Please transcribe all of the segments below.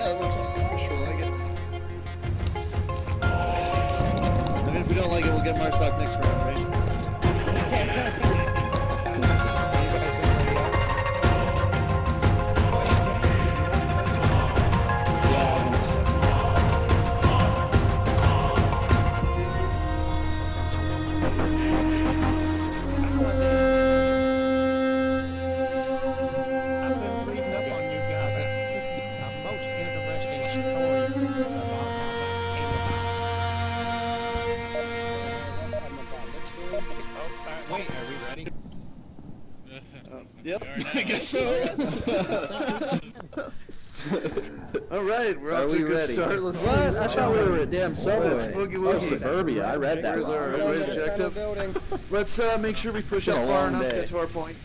Yeah, we're sure like it. I mean, if we don't like it, we'll get Marsoc next round, right? Wait, are we ready? Yep, I guess so. All right, we're off to a good start. Let's What? I thought we were at damn Subway. Boogie Oh, Woogie. Suburbia. I read that. Here's our raid objective. Let's make sure we push up far enough to get to our point.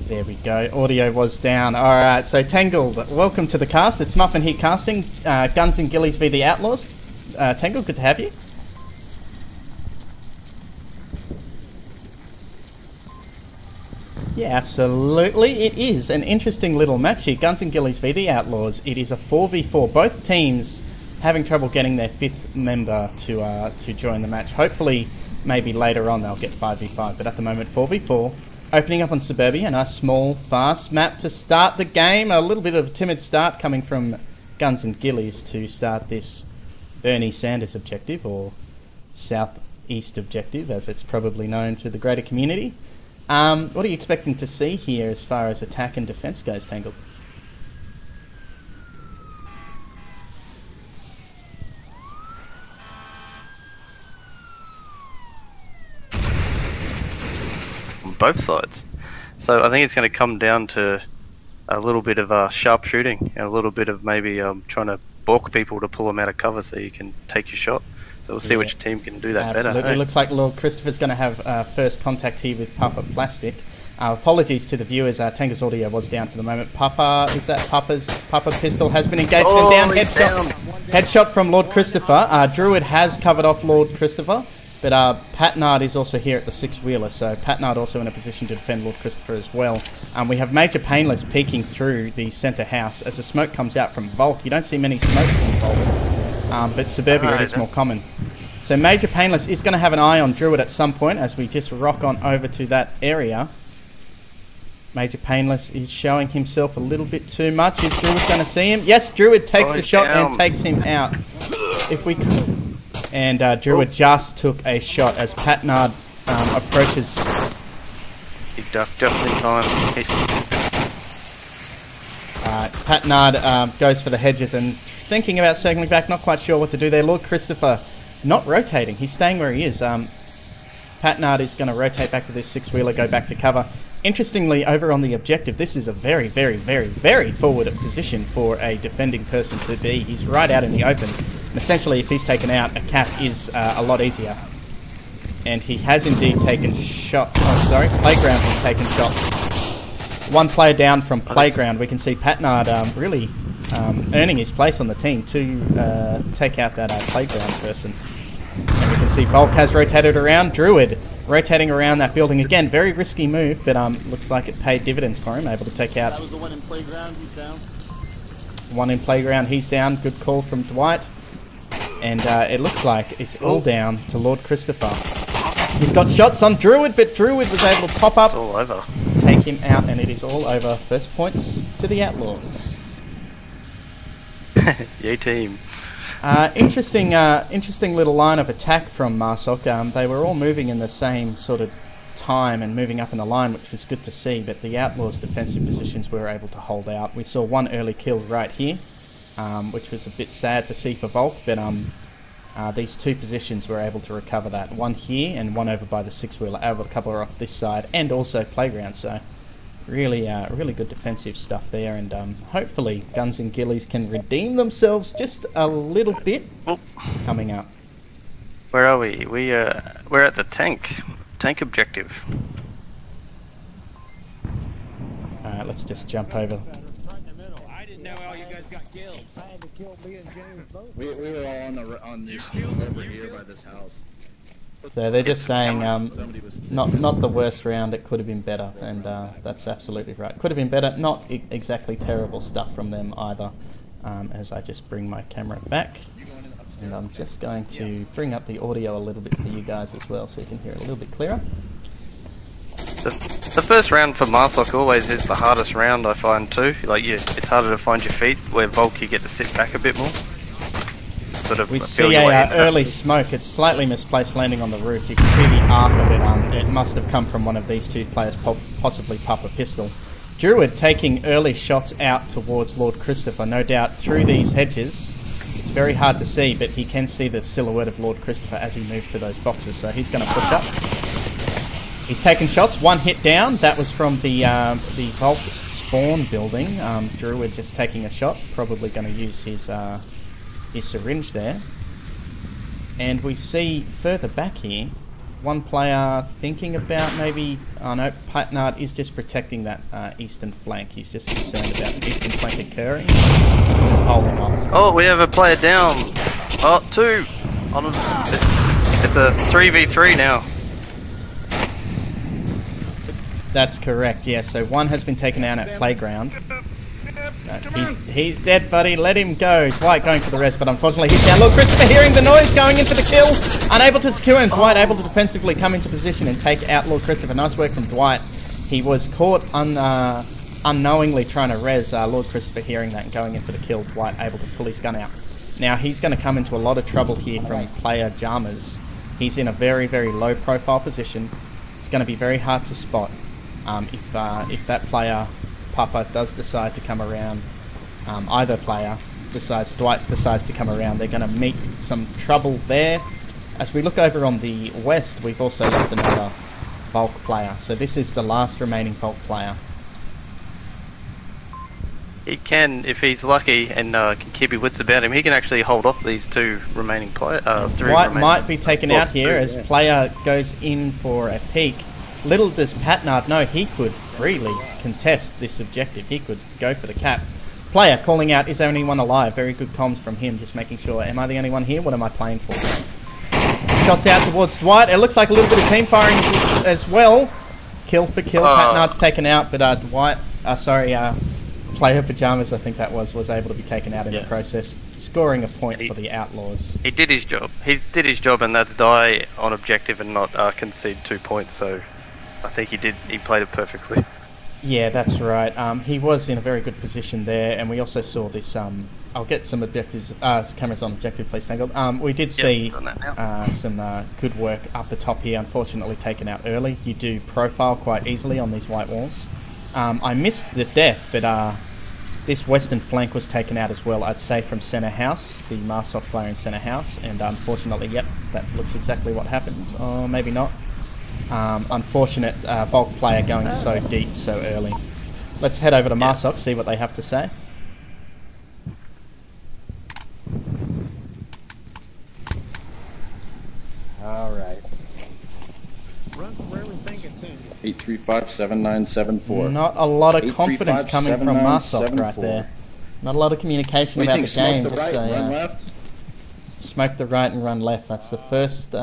There we go. Audio was down. Alright, so Tangled, welcome to the cast. It's Muffin here casting. Guns and Ghillies v the Outlaws. Tangled, good to have you. Yeah, absolutely. It is an interesting little match here. Guns and Ghillies v the Outlaws. It is a 4v4. Both teams having trouble getting their 5th member to join the match. Hopefully, maybe later on they'll get 5v5, but at the moment 4v4. Opening up on Suburbia, a nice small, fast map to start the game. A little bit of a timid start coming from Guns and Ghillies to start this Bernie Sanders objective, or Southeast objective, as it's probably known to the greater community. What are you expecting to see here as far as attack and defence goes, Tangled? Both sides. So I think it's going to come down to a little bit of sharp shooting and a little bit of maybe trying to balk people to pull them out of cover so you can take your shot. So we'll see which team can do that better. Absolutely. Looks like Lord Christopher's going to have first contact here with Papa Plastic. Apologies to the viewers, Tanger's audio was down for the moment. Papa, is that Papa pistol has been engaged and down. Headshot from Lord Christopher. Druid has covered off Lord Christopher. But Patnard is also here at the 6-wheeler, so Patnard also in a position to defend Lord Christopher as well. We have Major Painless peeking through the centre house as the smoke comes out from Volk. You don't see many smokes from Volk, but Suburbia it is more common. So Major Painless is going to have an eye on Druid at some point as we just rock on over to that area. Major Painless is showing himself a little bit too much. Is Druid going to see him? Yes, Druid takes the shot and takes him out. If we could... And Druid just took a shot as Patnard approaches. He ducked just in time. Patnard goes for the hedges and thinking about circling back, not quite sure what to do there. Lord Christopher not rotating, he's staying where he is. Patnard is going to rotate back to this 6-wheeler, go back to cover. Interestingly, over on the objective, this is a very, very, very, very forward position for a defending person to be. He's right out in the open. And essentially, if he's taken out, a cap is a lot easier. And he has indeed taken shots. Oh, sorry. Playground has taken shots. One player down from Playground. We can see Patnard really earning his place on the team to take out that Playground person. And we can see Volk has rotated around. Druid rotating around that building again. Very risky move, but looks like it paid dividends for him. Able to take out. That was the one in Playground. He's down. One in Playground. He's down. Good call from Dwight. And it looks like it's all down to Lord Christopher. He's got shots on Druid, but Druid was able to pop up, It's all over. take him out, and it is all over. First points to the Outlaws. Yay team. Interesting little line of attack from Marsoc. They were all moving in the same sort of time and moving up in the line, which was good to see, but the Outlaws' defensive positions were able to hold out. We saw one early kill right here, which was a bit sad to see for Volk, but these two positions were able to recover that. One here and one over by the 6-wheeler, able to cover off this side and also Playground, so really really good defensive stuff there, and hopefully Guns and Ghillies can redeem themselves just a little bit coming up. Where are we? We're at the tank objective. let's just jump over. I didn't know how you guys got killed. I had to kill me and James both. We were all on this over here by this house. So they're just saying, not the worst round, it could have been better, and that's absolutely right. Could have been better, not exactly terrible stuff from them either, as I just bring my camera back. And I'm just going to bring up the audio a little bit for you guys as well, so you can hear it a little bit clearer. The first round for Marsoc always is the hardest round, I find too. Like, it's harder to find your feet, where Volk you get to sit back a bit more. Sort of we see a early smoke. It's slightly misplaced landing on the roof. You can see the arc of it. It must have come from one of these two players, possibly Papa Pistol. Druid taking early shots out towards Lord Christopher, no doubt through these hedges. It's very hard to see, but he can see the silhouette of Lord Christopher as he moves to those boxes, so he's going to push up. He's taken shots, one hit down. That was from the Volk spawn building. Druid just taking a shot, probably going to use his syringe there. And we see further back here, one player thinking about maybe... Oh no, Patnard is just protecting that eastern flank. He's just concerned about the eastern flank occurring. He's just holding off. Oh, we have a player down. Oh, 2. It's a 3v3 now. That's correct, yeah. So one has been taken out at playground. He's dead, buddy. Let him go. Dwight going for the rest, but unfortunately he's down. Look, Christopher hearing the noise, going into the kill. Unable to secure him. Dwight able to defensively come into position and take out Lord Christopher. Nice work from Dwight. He was caught unknowingly trying to res Lord Christopher hearing that and going in for the kill. Dwight able to pull his gun out. Now he's going to come into a lot of trouble here from player Jammers. He's in a very, very low profile position. It's going to be very hard to spot. If that player, Papa, does decide to come around, either player Dwight decides to come around, they're going to meet some trouble there. As we look over on the west, we've also lost another Volk player. So this is the last remaining Volk player. He can, if he's lucky and can keep his wits about him, he can actually hold off these 2 remaining players. Dwight might be taken out here as player goes in for a peek. Little does Patnard know he could freely contest this objective. He could go for the cap. Player calling out, is there anyone alive? Very good comms from him, just making sure, am I the only one here? What am I playing for? Shots out towards Dwight. It looks like a little bit of team firing as well. Kill for kill. Patnard's taken out, but Dwight, Player Pajamas, I think that was able to be taken out in the process, scoring a point for the Outlaws. He did his job. He did his job, and that's die on objective and not concede 2 points, so... I think he played it perfectly. Yeah, that's right. He was in a very good position there, and we also saw this. I'll get some objectives, cameras on objective, please, Tangled. We did see some good work up the top here, unfortunately taken out early. You do profile quite easily on these white walls. I missed the death, but this western flank was taken out as well, I'd say, from centre house, the Marsoc player in centre house, and unfortunately, yep, that looks exactly what happened. Or maybe not. Unfortunate Volk player going so deep so early. Let's head over to Marsoc, see what they have to say. Alright. 8357974. Not a lot of confidence coming from Marsoc right there. Not a lot of communication about the game. Smoke the right and run left? Smoke the right and run left. That's the first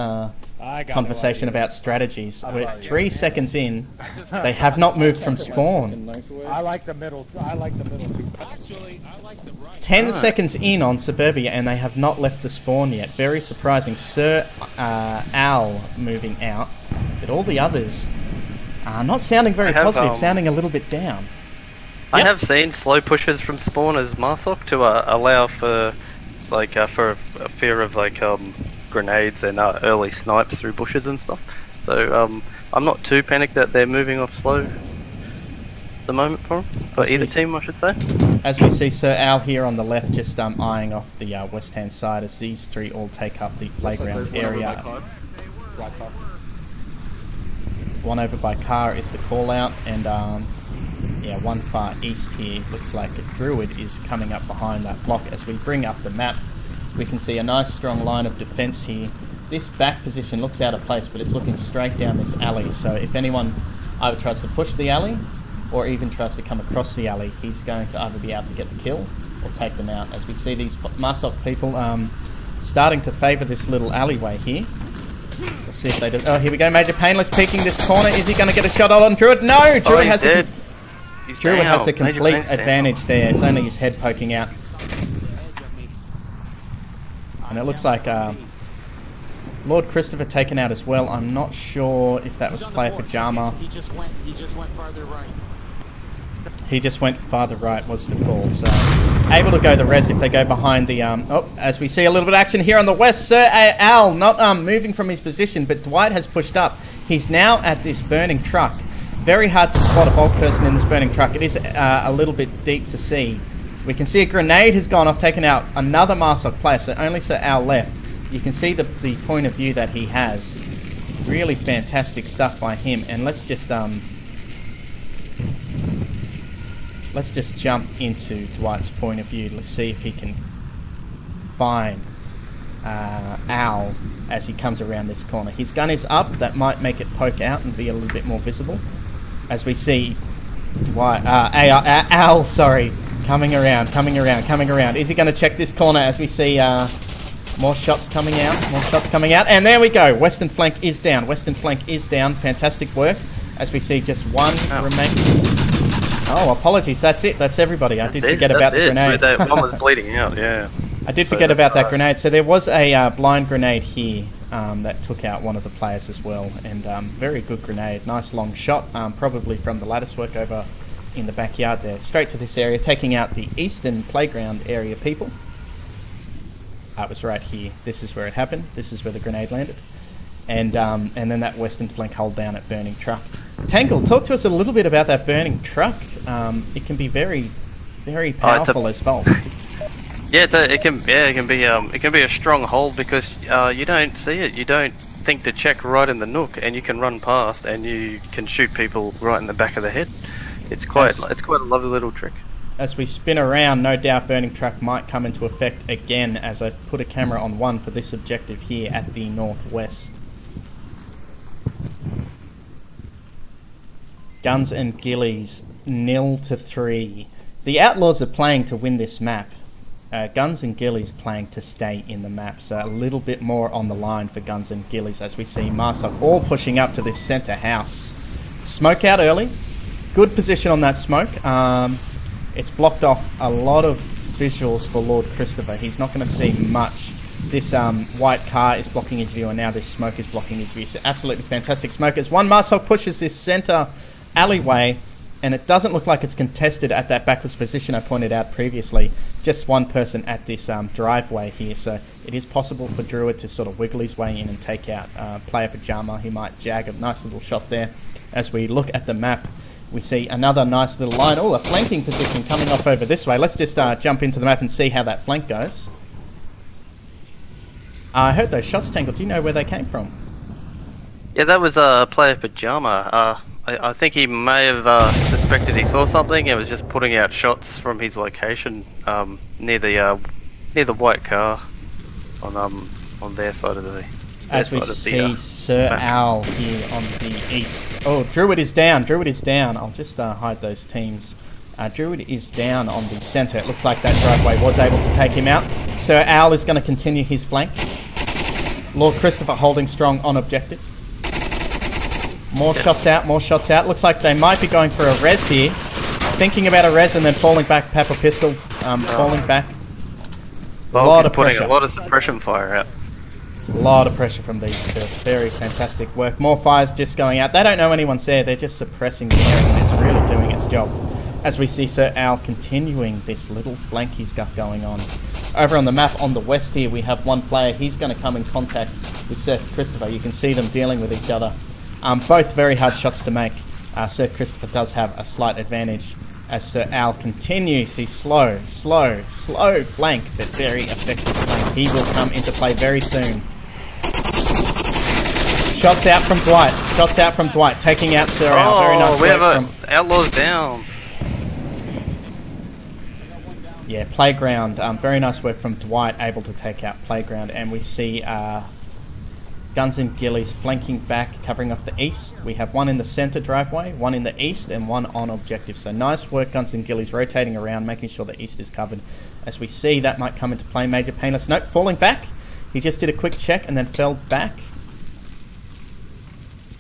conversation about strategies. We're 3 seconds in. They have not moved from spawn. I like the middle. Actually, I like the right. 10 seconds in on Suburbia, and they have not left the spawn yet. Very surprising. Sir Al moving out, but all the others are not sounding very positive. Sounding a little bit down. I have seen slow pushes from spawn as Marsoc to allow for for a fear of grenades and early snipes through bushes and stuff. So I'm not too panicked that they're moving off slow at the moment for them. For either team, I should say. As we see Sir Al here on the left, just eyeing off the west hand side as these 3 all take up the playground area. One over by car is the call out, and yeah, one far east here looks like a Druid is coming up behind that block. As we bring up the map, we can see a nice strong line of defense here. This back position looks out of place, but it's looking straight down this alley, so if anyone either tries to push the alley or even tries to come across the alley, he's going to either be able to get the kill or take them out. As we see these Marsok people starting to favour this little alleyway here. We'll see if they do. Oh, here we go. Major Painless peeking this corner. Is he going to get a shot on Druid? No! Druid has a complete advantage there. It's only his head poking out. And it looks like Lord Christopher taken out as well. I'm not sure if that was Player Pajama. He just went farther right. He just went farther right was the call. So able to go the res if they go behind the oh, as we see a little bit of action here on the west. Sir Al not moving from his position, but Dwight has pushed up. He's now at this burning truck. Very hard to spot a Volk person in this burning truck. It is a little bit deep to see. We can see a grenade has gone off, taken out another Marsok player, so only Sir Al left. You can see the point of view that he has. Really fantastic stuff by him. And let's just jump into Dwight's point of view. Let's see if he can find Al as he comes around this corner. His gun is up. That might make it poke out and be a little bit more visible. As we see Dwight, Al, sorry, coming around. Is he going to check this corner as we see more shots coming out? And there we go. Western flank is down. Fantastic work. As we see just one remaining. Oh, apologies. That's it. That's everybody. I did forget about the grenade. One was bleeding out, yeah. I did forget about that grenade. So there was a blind grenade here that took out one of the players as well. And very good grenade. Nice long shot, probably from the lattice work over in the backyard there. Straight to this area, taking out the eastern playground area people. It was right here. This is where it happened. This is where the grenade landed. And then that western flank hold down at burning truck. Tangle, talk to us a little bit about that burning truck. It can be very, very powerful as well. Yeah, it can be a strong hold because you don't see it. You don't think to check right in the nook, and you can run past and you can shoot people right in the back of the head. It's quite a lovely little trick. As we spin around, no doubt burning truck might come into effect again as I put a camera on one for this objective here at the northwest. Guns and Ghillies 0-3. The Outlaws are playing to win this map. Guns and Ghillies playing to stay in the map. So a little bit more on the line for Guns and Ghillies as we see Marsok all pushing up to this centre house. Smoke out early. Good position on that smoke. It's blocked off a lot of visuals for Lord Christopher. He's not going to see much. This white car is blocking his view, and now this smoke is blocking his view. So absolutely fantastic smoke. As one Marsok pushes this centre alleyway, and it doesn't look like it's contested at that backwards position I pointed out previously. Just one person at this driveway here. So it is possible for Druid to sort of wiggle his way in and take out Player Pajama. He might jag a nice little shot there. As we look at the map, we see another nice little line. Oh, a flanking position coming off over this way. Let's just jump into the map and see how that flank goes. I heard those shots, Tangle. Do you know where they came from? Yeah, that was Player Pajama. I think he may have suspected he saw something and was just putting out shots from his location near the white car on their side of the. As we see Sir Al here on the east. Oh, Druid is down. I'll just hide those teams. Druid is down on the centre. It looks like that driveway was able to take him out. Sir Al is going to continue his flank. Lord Christopher holding strong on objective. More shots out. Looks like they might be going for a res here. Thinking about a res and then falling back. Pepper pistol falling back. A lot of pressure. A lot of suppression fire out. A lot of pressure from these two. It's very fantastic work. More fires just going out. They don't know anyone's there. They're just suppressing the area, and it's really doing its job. As we see Sir Al continuing this little flank he's got going on. Over on the map on the west here, we have one player. He's going to come in contact with Sir Christopher. You can see them dealing with each other. Both very hard shots to make. Sir Christopher does have a slight advantage as Sir Al continues his slow flank, but very effective flank. He will come into play very soon. Shots out from Dwight. Taking out Sir Al. Very nice we work have Outlaws down. Yeah, Playground. Very nice work from Dwight, able to take out Playground. And we see Guns and Ghillies flanking back, covering off the east. We have one in the center driveway, one in the east, and one on objective. So nice work, Guns and Ghillies, rotating around, making sure the east is covered. As we see, that might come into play. Major Painless, nope, falling back. He just did a quick check and then fell back.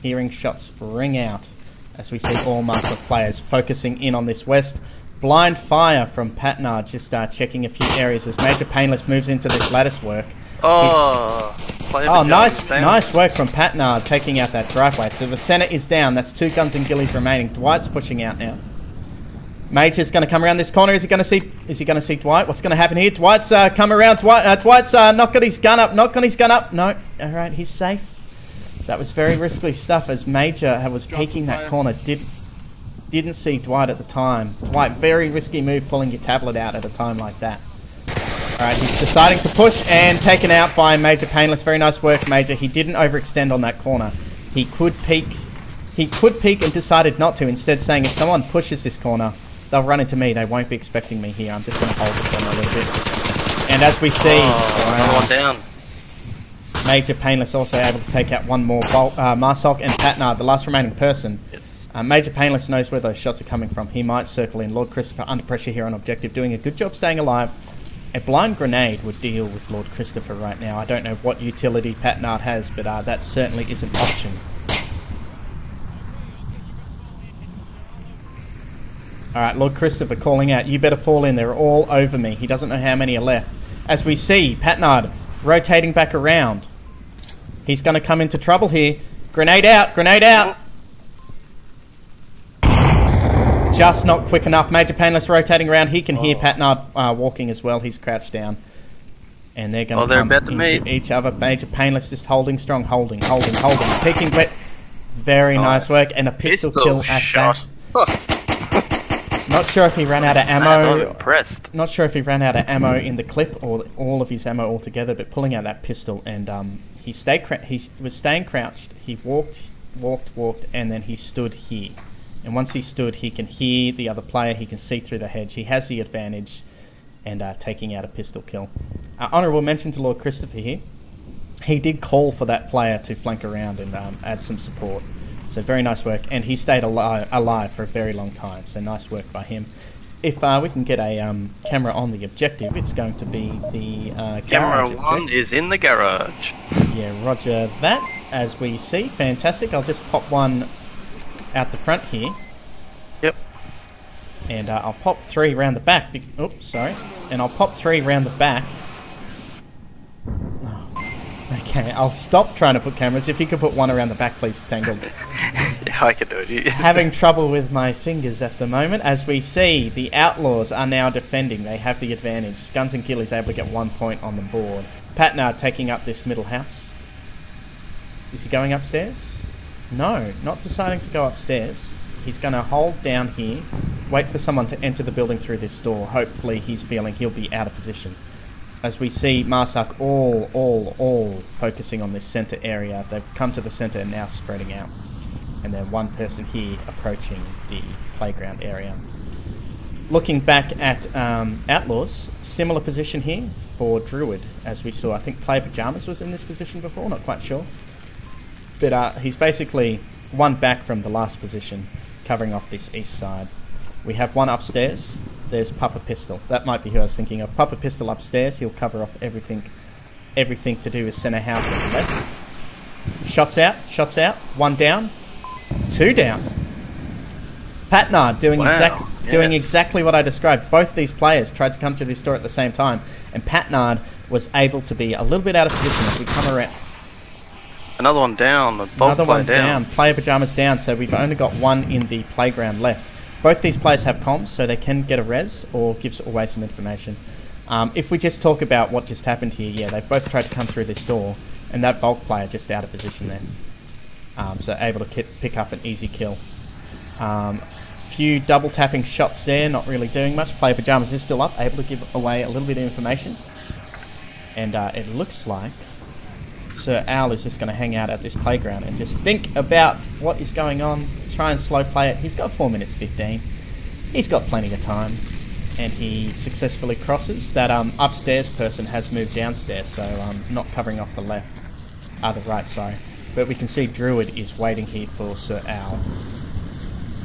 Hearing shots ring out as we see all Master players focusing in on this west. Blind fire from Patnard, just checking a few areas as Major Painless moves into this lattice work. Nice work from Patnard, taking out that driveway. So the center is down. That's 2 Guns and Ghillies remaining. Dwight's pushing out now. Major's going to come around this corner. Is he going to see Dwight? What's going to happen here? Dwight's come around. Dwight's not got his gun up. No. All right, he's safe. That was very risky stuff as Major was peeking that corner. Didn't see Dwight at the time. Dwight, very risky move pulling your tablet out at a time like that. Alright, he's deciding to push and taken out by Major Painless. Very nice work, Major. He didn't overextend on that corner. He could peek and decided not to, instead saying if someone pushes this corner, they'll run into me. They won't be expecting me here. I'm just going to hold the corner a little bit. And as we see... one down. Major Painless also able to take out one more Marsok and Patnard, the last remaining person. Major Painless knows where those shots are coming from. He might circle in. Lord Christopher under pressure here on objective, doing a good job staying alive. A blind grenade would deal with Lord Christopher right now. I don't know what utility Patnard has, but that certainly is an option. Alright, Lord Christopher calling out, you better fall in, they're all over me. He doesn't know how many are left. As we see, Patnard rotating back around. He's going to come into trouble here. Grenade out, grenade out! Just not quick enough. Major Painless rotating around. He can hear Patnard walking as well. He's crouched down. And they're going to come into each other. Major Painless just holding strong. Holding. Peeking wet. Very nice work. And a pistol kill at that. Not sure if he ran out of ammo. I'm impressed. Not sure if he ran out of ammo in the clip or all of his ammo altogether, but pulling out that pistol and he was staying crouched. He walked, and then he stood here. And once he stood, he can hear the other player. He can see through the hedge. He has the advantage, and taking out a pistol kill. Honourable mention to Lord Christopher here. He did call for that player to flank around and add some support. So very nice work, and he stayed alive for a very long time. So nice work by him. If we can get a camera on the objective, it's going to be the camera garage 1 is in the garage. Yeah, roger that. As we see, fantastic. I'll just pop one out the front here. Yep. And I'll pop 3 round the back. Oops, sorry. And I'll pop 3 round the back. Okay, I'll stop trying to put cameras. If you could put 1 around the back, please, Tangled. Yeah, I can do it. Having trouble with my fingers at the moment. As we see, the Outlaws are now defending. They have the advantage. Guns and Ghillies able to get 1 point on the board. Patnard taking up this middle house. Is he going upstairs? No, not deciding to go upstairs. He's going to hold down here, wait for someone to enter the building through this door. Hopefully he's feeling he'll be out of position. As we see Marsak all focusing on this centre area. They've come to the centre and now spreading out. And then one person here approaching the playground area. Looking back at Outlaws, similar position here for Druid, as we saw. I think Player Pyjamas was in this position before, not quite sure. But he's basically 1 back from the last position, covering off this east side. We have 1 upstairs. There's Papa Pistol. That might be who I was thinking of. Papa Pistol upstairs. He'll cover off everything to do with centre house on the left. Shots out. 1 down. 2 down. Patnard doing exactly what I described. Both these players tried to come through this door at the same time, and Patnard was able to be a little bit out of position as we come around. Another one down. Another one down. Player Pyjamas down, so we've only got 1 in the playground left. Both these players have comms, so they can get a res or give away some information. If we just talk about what just happened here, yeah, they've both tried to come through this door, and that Volk player just out of position there. So able to pick up an easy kill. Few double tapping shots there, not really doing much. Player Pyjamas is still up, able to give away a little bit of information. And it looks like Sir Owl is just going to hang out at this playground and just think about what is going on, try and slow play it. He's got 4 minutes 15. He's got plenty of time. And he successfully crosses. That upstairs person has moved downstairs, so not covering off the left. The right, sorry. But we can see Druid is waiting here for Sir Al.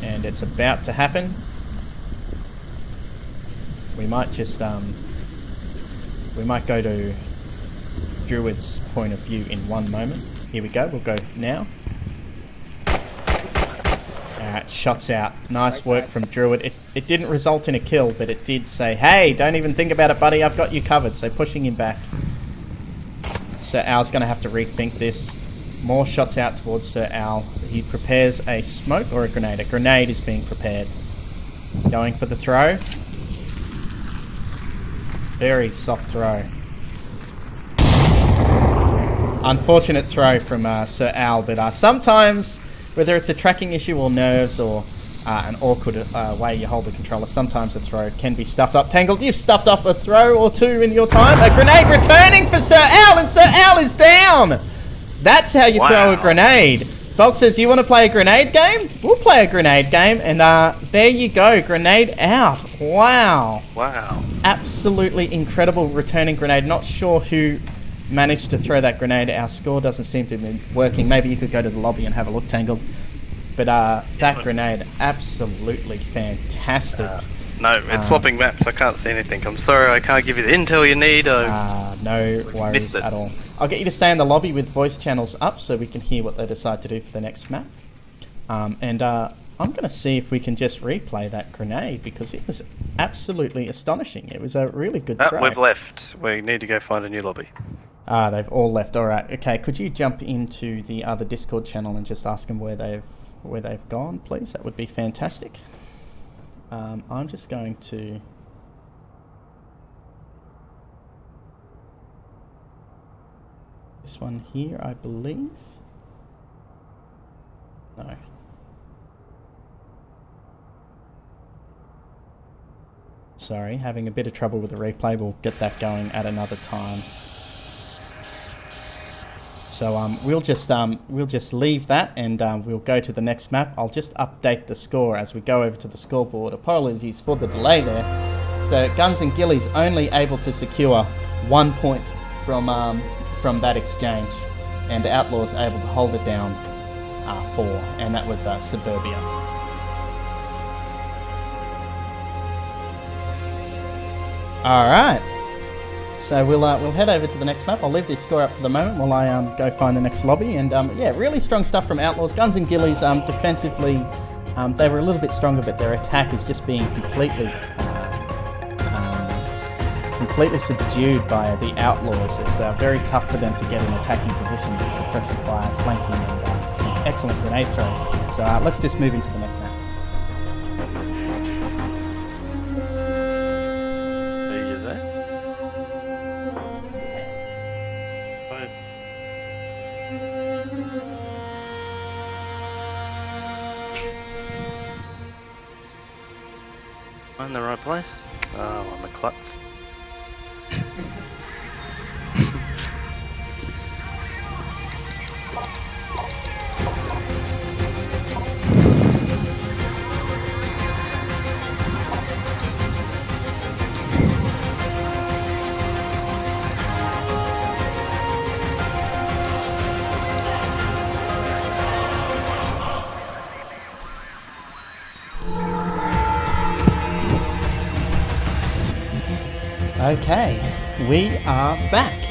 And it's about to happen. We might just, we might go to Druid's point of view in one moment. Here we go, we'll go now. Alright, shots out. Nice work from Druid. It didn't result in a kill, but it did say, hey, don't even think about it, buddy, I've got you covered. So pushing him back. Sir Al's going to have to rethink this. More shots out towards Sir Al. He prepares a smoke or a grenade. A grenade is being prepared. Going for the throw. Very soft throw. Unfortunate throw from Sir Al, but sometimes, whether it's a tracking issue or nerves or an awkward way you hold the controller, sometimes a throw can be stuffed up. Tangled, you've stuffed up a throw or two in your time. A grenade returning for Sir Al, and Sir Al is down! That's how you throw a grenade. Volk says, you want to play a grenade game? We'll play a grenade game, and there you go, grenade out. Wow. Wow. Absolutely incredible returning grenade. Not sure who managed to throw that grenade. Our score doesn't seem to be working. Maybe you could go to the lobby and have a look, Tangled. But that grenade, absolutely fantastic. No, it's swapping maps. I can't see anything. I'm sorry, I can't give you the intel you need. No worries at all. I'll get you to stay in the lobby with voice channels up so we can hear what they decide to do for the next map. I'm going to see if we can just replay that grenade because it was absolutely astonishing. It was a really good throw. We've left. We need to go find a new lobby. They've all left. All right. Okay, could you jump into the other Discord channel and just ask them where they've gone, please? That would be fantastic. I'm just going to... This one here, I believe. No. Sorry, having a bit of trouble with the replay. We'll get that going at another time. So we'll just leave that and we'll go to the next map. I'll just update the score as we go over to the scoreboard. Apologies for the delay there. So Guns and Ghillies only able to secure 1 point from that exchange, and Outlaws able to hold it down 4, and that was Suburbia. All right. So we'll head over to the next map. I'll leave this score up for the moment while I go find the next lobby. And yeah, really strong stuff from Outlaws. Guns and Ghillies, defensively, they were a little bit stronger, but their attack is just being completely subdued by the Outlaws. It's very tough for them to get in attacking position with suppressive fire, flanking, and some excellent grenade throws. So let's just move into the next map. I'm in the right place. Oh, I'm a klutz. Okay, we are back,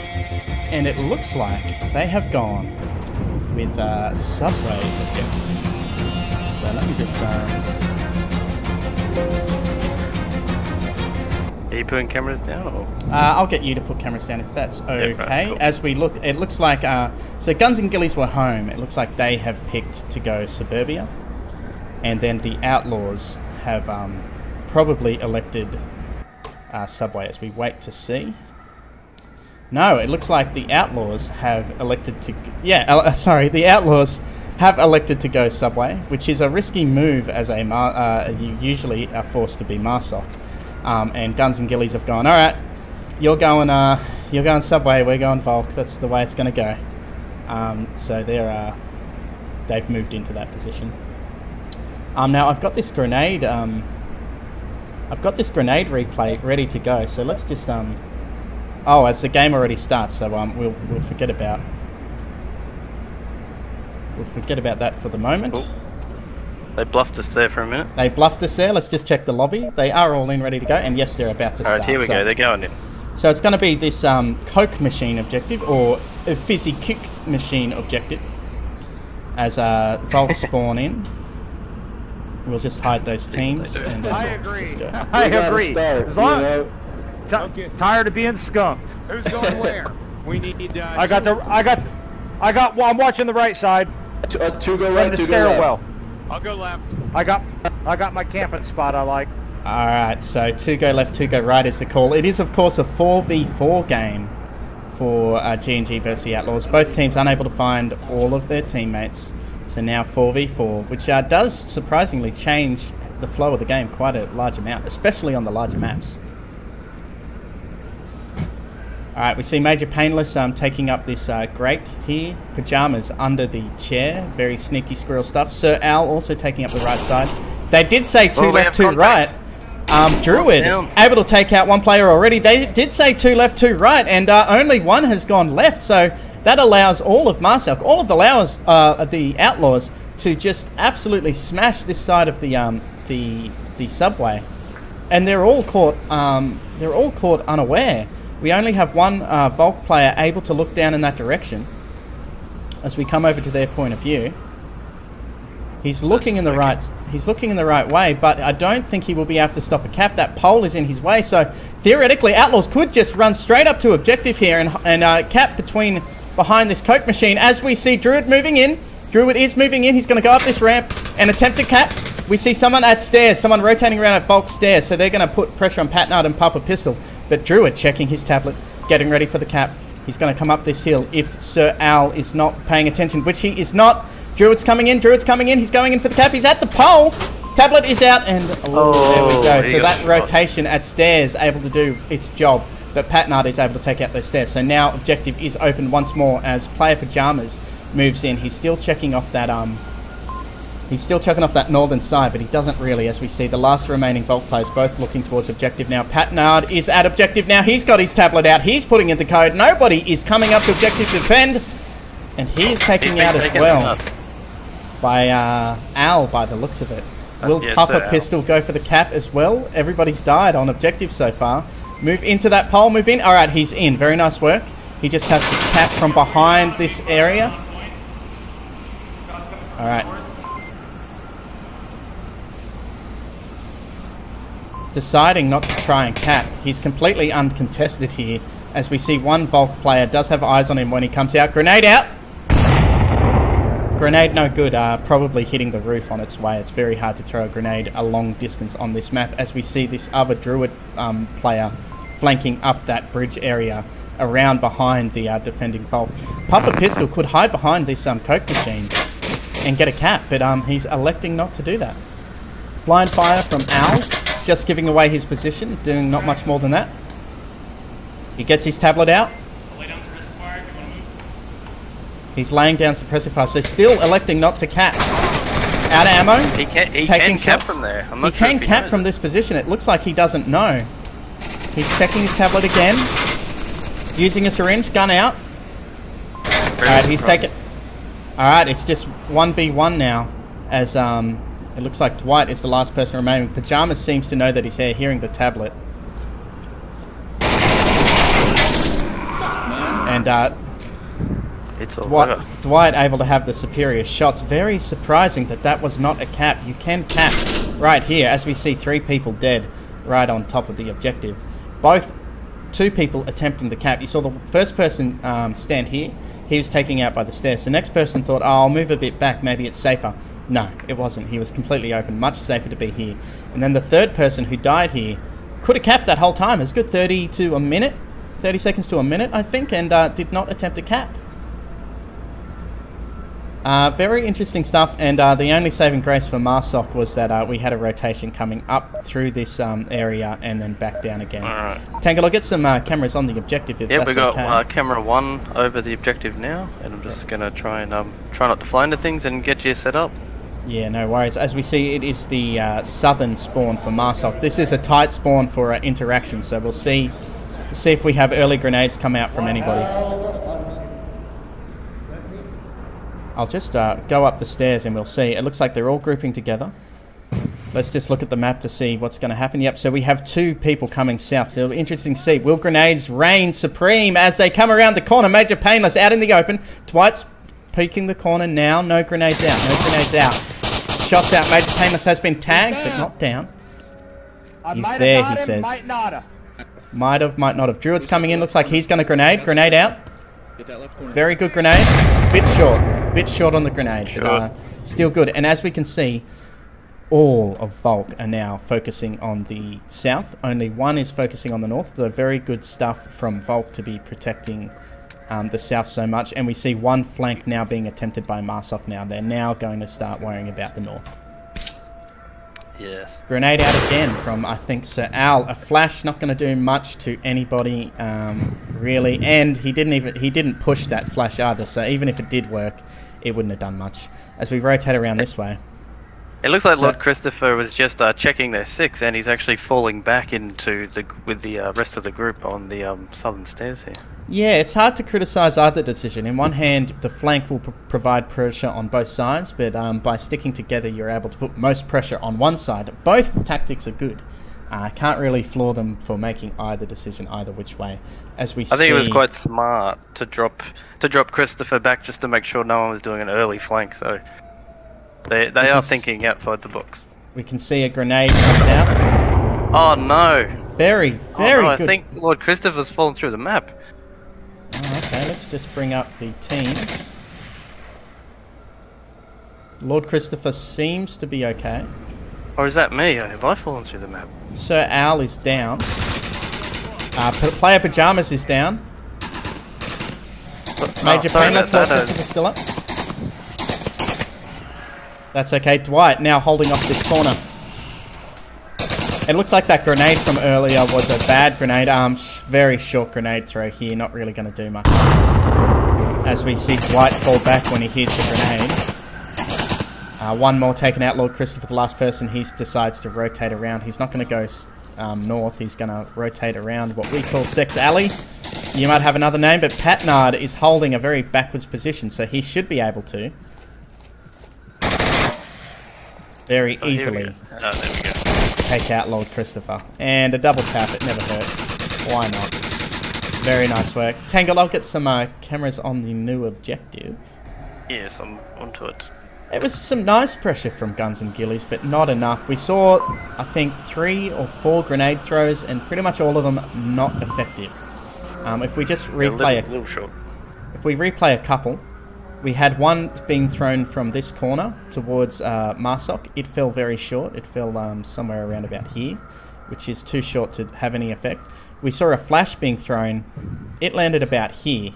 and it looks like they have gone with Subway objective. So let me just... Are you putting cameras down, or...? I'll get you to put cameras down if that's okay. Yeah, right, cool. As we look, it looks like... so Guns and Ghillies were home. It looks like they have picked to go Suburbia. And then the Outlaws have probably elected... Subway as we wait to see. No, it looks like the Outlaws have elected to... Yeah, sorry, the Outlaws have elected to go Subway, which is a risky move as you usually are forced to be Marsoc. And Guns and Ghillies have gone, alright, you're going Subway, we're going Volk, that's the way it's going to go. So they've moved into that position. Now I've got this grenade... replay ready to go, so let's just oh, as the game already starts, so we'll forget about we'll forget about that for the moment. Oh. They bluffed us there for a minute. They bluffed us there. Let's just check the lobby. They are all in, ready to go. And yes, they're about to start. Alright, here we go. They're going in. So it's going to be this Coke machine objective, or a fizzy kick machine objective, as Volk spawn in. We'll just hide those teams. And I agree. I agree. Start, As long you know? tired of being skunked. Who's going where? We need. I'm watching the right side. Two go Right right, in the two go left. stairwell. I'll go left. I got my camping spot I like. Alright, so 2 go left, 2 go right is the call. It is, of course, a 4v4 game for G&G versus the Outlaws. Both teams unable to find all of their teammates. So now 4v4, which does surprisingly change the flow of the game quite a large amount, especially on the larger maps. Alright, we see Major Painless taking up this grate here. Pajamas under the chair. Very sneaky squirrel stuff. Sir Al also taking up the right side. They did say 2 left, 2 right. Druid able to take out one player already. They did say 2 left, 2 right, and only one has gone left. So that allows all of Marselk, all of the Outlaws, to just absolutely smash this side of the subway, and they're all caught unaware. We only have one Volk player able to look down in that direction. As we come over to their point of view, he's looking in the right. He's looking in the right way, but I don't think he will be able to stop a cap. That pole is in his way, so theoretically, Outlaws could just run straight up to objective here and cap behind this Coke machine. As we see Druid moving in. Druid is moving in. He's going to go up this ramp and attempt to cap. We see someone at stairs, someone rotating around at Volk's stairs, so they're going to put pressure on Patnard and Papa Pistol. But Druid checking his tablet, getting ready for the cap. He's going to come up this hill if Sir Al is not paying attention, which he is not. Druid's coming in. He's going in for the cap. He's at the pole. Tablet is out, and there we go. So that rotation at stairs able to do its job, but Patnard is able to take out those stairs. So now objective is open once more as player Pajamas moves in. He's still checking off that northern side, but he doesn't really, as we see the last remaining Volk players both looking towards objective now. Patnard is at objective now. He's got his tablet out. He's putting in the code. Nobody is coming up to objective to defend, and he is taking out as well by Al by the looks of it. Will Papa Pistol go for the cap as well? Everybody's died on objective so far. Move into that pole. Move in. All right, he's in. Very nice work. He just has to cap from behind this area. All right. Deciding not to try and cap. He's completely uncontested here. As we see one Volk player does have eyes on him when he comes out. Grenade out. Grenade no good. Probably hitting the roof on its way. It's very hard to throw a grenade a long distance on this map. As we see this other Druid player flanking up that bridge area around behind the defending Volk. Papa Pistol could hide behind this Coke machine and get a cap, but he's electing not to do that. Blind fire from Al, just giving away his position, doing not much more than that. He gets his tablet out. He's laying down suppressive fire, so still electing not to cap. Out of ammo. He can cap from there. He can cap from this position. It looks like he doesn't know. He's checking his tablet again. Using a syringe, gun out. Alright, he's taken. Alright, it's just 1v1 now. As it looks like Dwight is the last person remaining. Pajamas seems to know that he's there, hearing the tablet. And it's all Dwight able to have the superior shots. Very surprising that that was not a cap. You can cap right here, as we see 3 people dead right on top of the objective. Both 2 people attempting the cap. You saw the first person stand here. He was taken out by the stairs. The next person thought, oh, I'll move a bit back, maybe it's safer. No, it wasn't. He was completely open. Much safer to be here. And then the third person who died here could have capped that whole time. It was good 30 to a minute. 30 seconds to a minute, I think, and did not attempt a cap. Very interesting stuff, and the only saving grace for Marsoc was that we had a rotation coming up through this area and then back down again. Alright. Tangle, I'll get some cameras on the objective if that's we got okay. Camera 1 over the objective now, and I'm just going to try and try not to fly into things and get you set up. Yeah, no worries. As we see, it is the southern spawn for Marsoc. This is a tight spawn for interaction, so we'll see if we have early grenades come out from anybody. I'll just go up the stairs and we'll see. It looks like they're all grouping together. Let's just look at the map to see what's going to happen. Yep, so we have 2 people coming south. So it'll be interesting to see. Will grenades reign supreme as they come around the corner? Major Painless out in the open. Dwight's peeking the corner now. No grenades out. No grenades out. Shots out. Major Painless has been tagged, but not down. He's there, he says. Might have, might not have. Druid's coming in. Looks like he's going to grenade. Grenade out. Very good grenade. Bit short on the grenade. Sure. But, still good. And as we can see, all of Volk are now focusing on the south. Only one is focusing on the north. So very good stuff from Volk to be protecting the south so much. And we see one flank now being attempted by Marsok now. They're now going to start worrying about the north. Yes. Grenade out again from, I think, Sir Al. A flash, not going to do much to anybody, really. And he didn't push that flash either. So even if it did work, it wouldn't have done much. As we rotate around this way. It looks like Lord Christopher was just checking their 6, and he's actually falling back into with the rest of the group on the southern stairs here. Yeah, it's hard to criticise either decision. In one hand, the flank will provide pressure on both sides, but by sticking together, you're able to put most pressure on one side. Both tactics are good. Can't really flaw them for making either decision either which way. As we see, I think it was quite smart to drop Christopher back just to make sure no one was doing an early flank. So. They are thinking outside the box. We can see a grenade comes out. Oh no! Very good. I think Lord Christopher's fallen through the map. Oh, okay, let's just bring up the teams. Lord Christopher seems to be okay. Or is that me? Have I fallen through the map? Sir Al is down. Player Pajamas is down. Major Painless, Lord Christopher still up. That's okay. Dwight now holding off this corner. It looks like that grenade from earlier was a bad grenade. Very short grenade throw here. Not really going to do much. As we see Dwight fall back when he hits the grenade. One more taken out. Lord Christopher, the last person. He decides to rotate around. He's not going to go north. He's going to rotate around what we call Sex Alley. You might have another name, but Patnard is holding a very backwards position, so he should be able to very easily take out Lord Christopher. And a double tap, it never hurts. Why not? Very nice work. Tangle, I'll get some cameras on the new objective. Yes, I'm onto it. It was some nice pressure from Guns and Ghillies, but not enough. We saw, I think, 3 or 4 grenade throws, and pretty much all of them not effective. If we just replay a little short. If we replay a couple, we had one being thrown from this corner towards Marsok. It fell very short. It fell somewhere around about here, which is too short to have any effect. We saw a flash being thrown. It landed about here,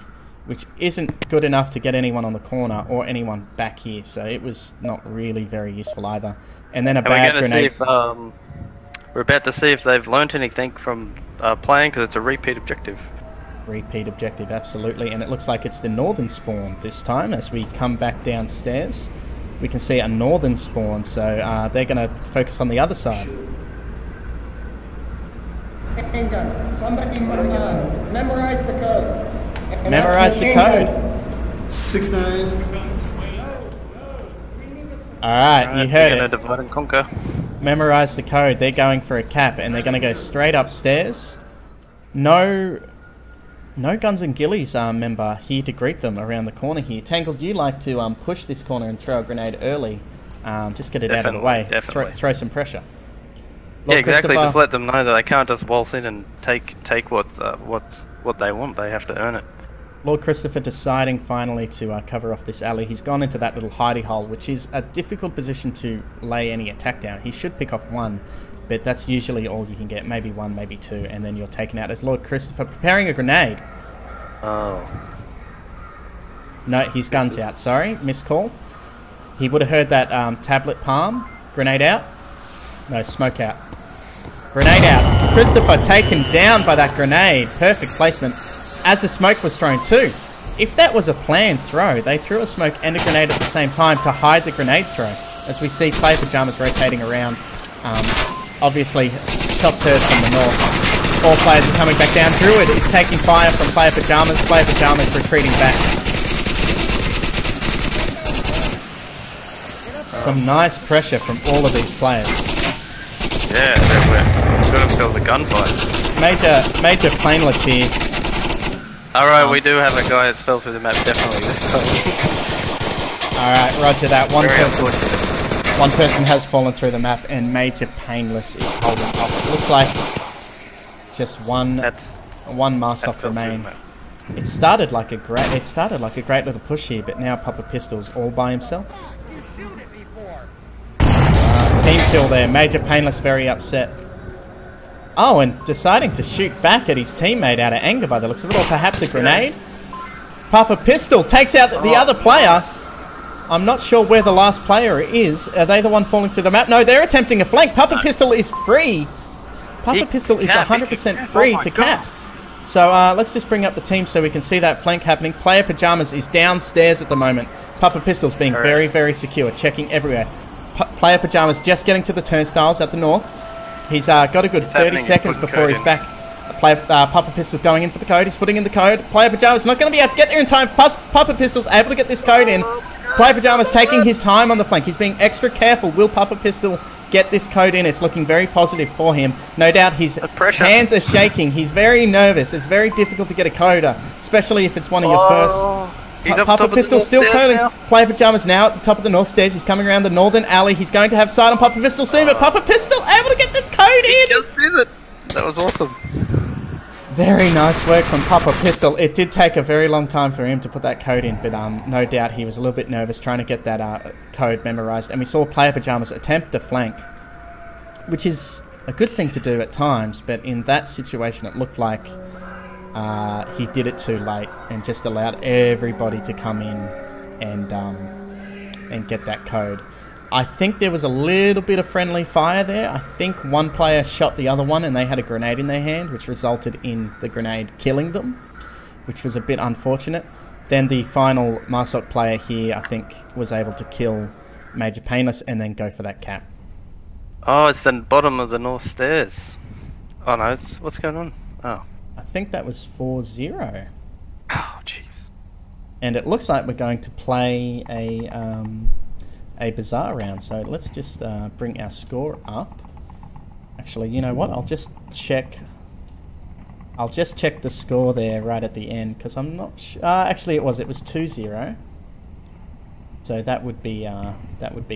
which isn't good enough to get anyone on the corner or anyone back here. So it was not really very useful either. And then a bad grenade. We're about to see if they've learnt anything from playing, because it's a repeat objective. Repeat objective, absolutely. And it looks like it's the northern spawn this time. As we come back downstairs, we can see a northern spawn, so they're going to focus on the other side. Somebody memorize the code. Memorize the code. 6-9. Alright, you heard it. Divide and conquer. Memorize the code. They're going for a cap, and they're going to go straight upstairs. No Guns and Ghillies member here to greet them around the corner here. Tangled, you like to push this corner and throw a grenade early. Just get it out of the way. Throw some pressure. Lord exactly. Just let them know that they can't just waltz in and take what they want. They have to earn it. Lord Christopher deciding finally to cover off this alley. He's gone into that little hidey hole, which is a difficult position to lay any attack down. He should pick off one, but that's usually all you can get. Maybe 1, maybe 2, and then you're taken out as Lord Christopher preparing a grenade. Oh. No, his gun's out. Sorry, missed call. He would have heard that tablet palm. Grenade out. No, smoke out. Grenade out. Christopher taken down by that grenade. Perfect placement. As the smoke was thrown too. If that was a planned throw, they threw a smoke and a grenade at the same time to hide the grenade throw. As we see Player Pajamas rotating around. Obviously, shots heard from the north. All players are coming back down. Druid is taking fire from Player Pajamas. Player Pajamas retreating back. Some nice pressure from all of these players. Yeah, we're gonna feel the gunfight. Major planeless here. Alright, we do have a guy that fell through the map definitely this time. Alright, roger that. One Very person. unfortunate. One person has fallen through the map, and Major Painless is holding off. It looks like just one Marsoc remain. It started like a great little push here, but now Papa Pistol's all by himself. Team kill there. Major Painless very upset. Oh, and deciding to shoot back at his teammate out of anger by the looks of it, or perhaps a grenade. Papa Pistol takes out the other player. I'm not sure where the last player is. Are they the one falling through the map? No, they're attempting a flank. Papa Pistol is free. Papa Pistol is 100% free to cap. So let's just bring up the team so we can see that flank happening. Player Pajamas is downstairs at the moment. Papa Pistol's being very, very secure, checking everywhere. Player Pajamas just getting to the turnstiles at the north. He's got a good 30 seconds before he's back. Papa Pistol going in for the code. He's putting in the code. Player Pajamas not going to be able to get there in time. Papa Pistol's able to get this code in. Player Pajamas taking his time on the flank. He's being extra careful. Will Papa Pistol get this code in? It's looking very positive for him. No doubt his hands are shaking. He's very nervous. It's very difficult to get a coda, especially if it's one of your first. Papa Pistol still curling. Player Pajamas now at the top of the north stairs. He's coming around the northern alley. He's going to have sight on Papa Pistol soon, but Papa Pistol able to get the code in. He just did it. That was awesome. Very nice work from Papa Pistol. It did take a very long time for him to put that code in, but no doubt he was a little bit nervous trying to get that code memorized. And we saw Player Pajamas attempt the flank, which is a good thing to do at times, but in that situation it looked like he did it too late and just allowed everybody to come in and get that code. I think there was a little bit of friendly fire there. I think one player shot the other one and they had a grenade in their hand, which resulted in the grenade killing them, which was a bit unfortunate. Then the final Marsoc player here, I think, was able to kill Major Painless and then go for that cap. Oh, it's the bottom of the north stairs. Oh no, what's going on? Oh. I think that was 4-0. Oh, jeez. And it looks like we're going to play a bizarre round, so let's just bring our score up. Actually, you know what? I'll just check the score there right at the end, because I'm not sure. Actually, it was 2-0. So that would be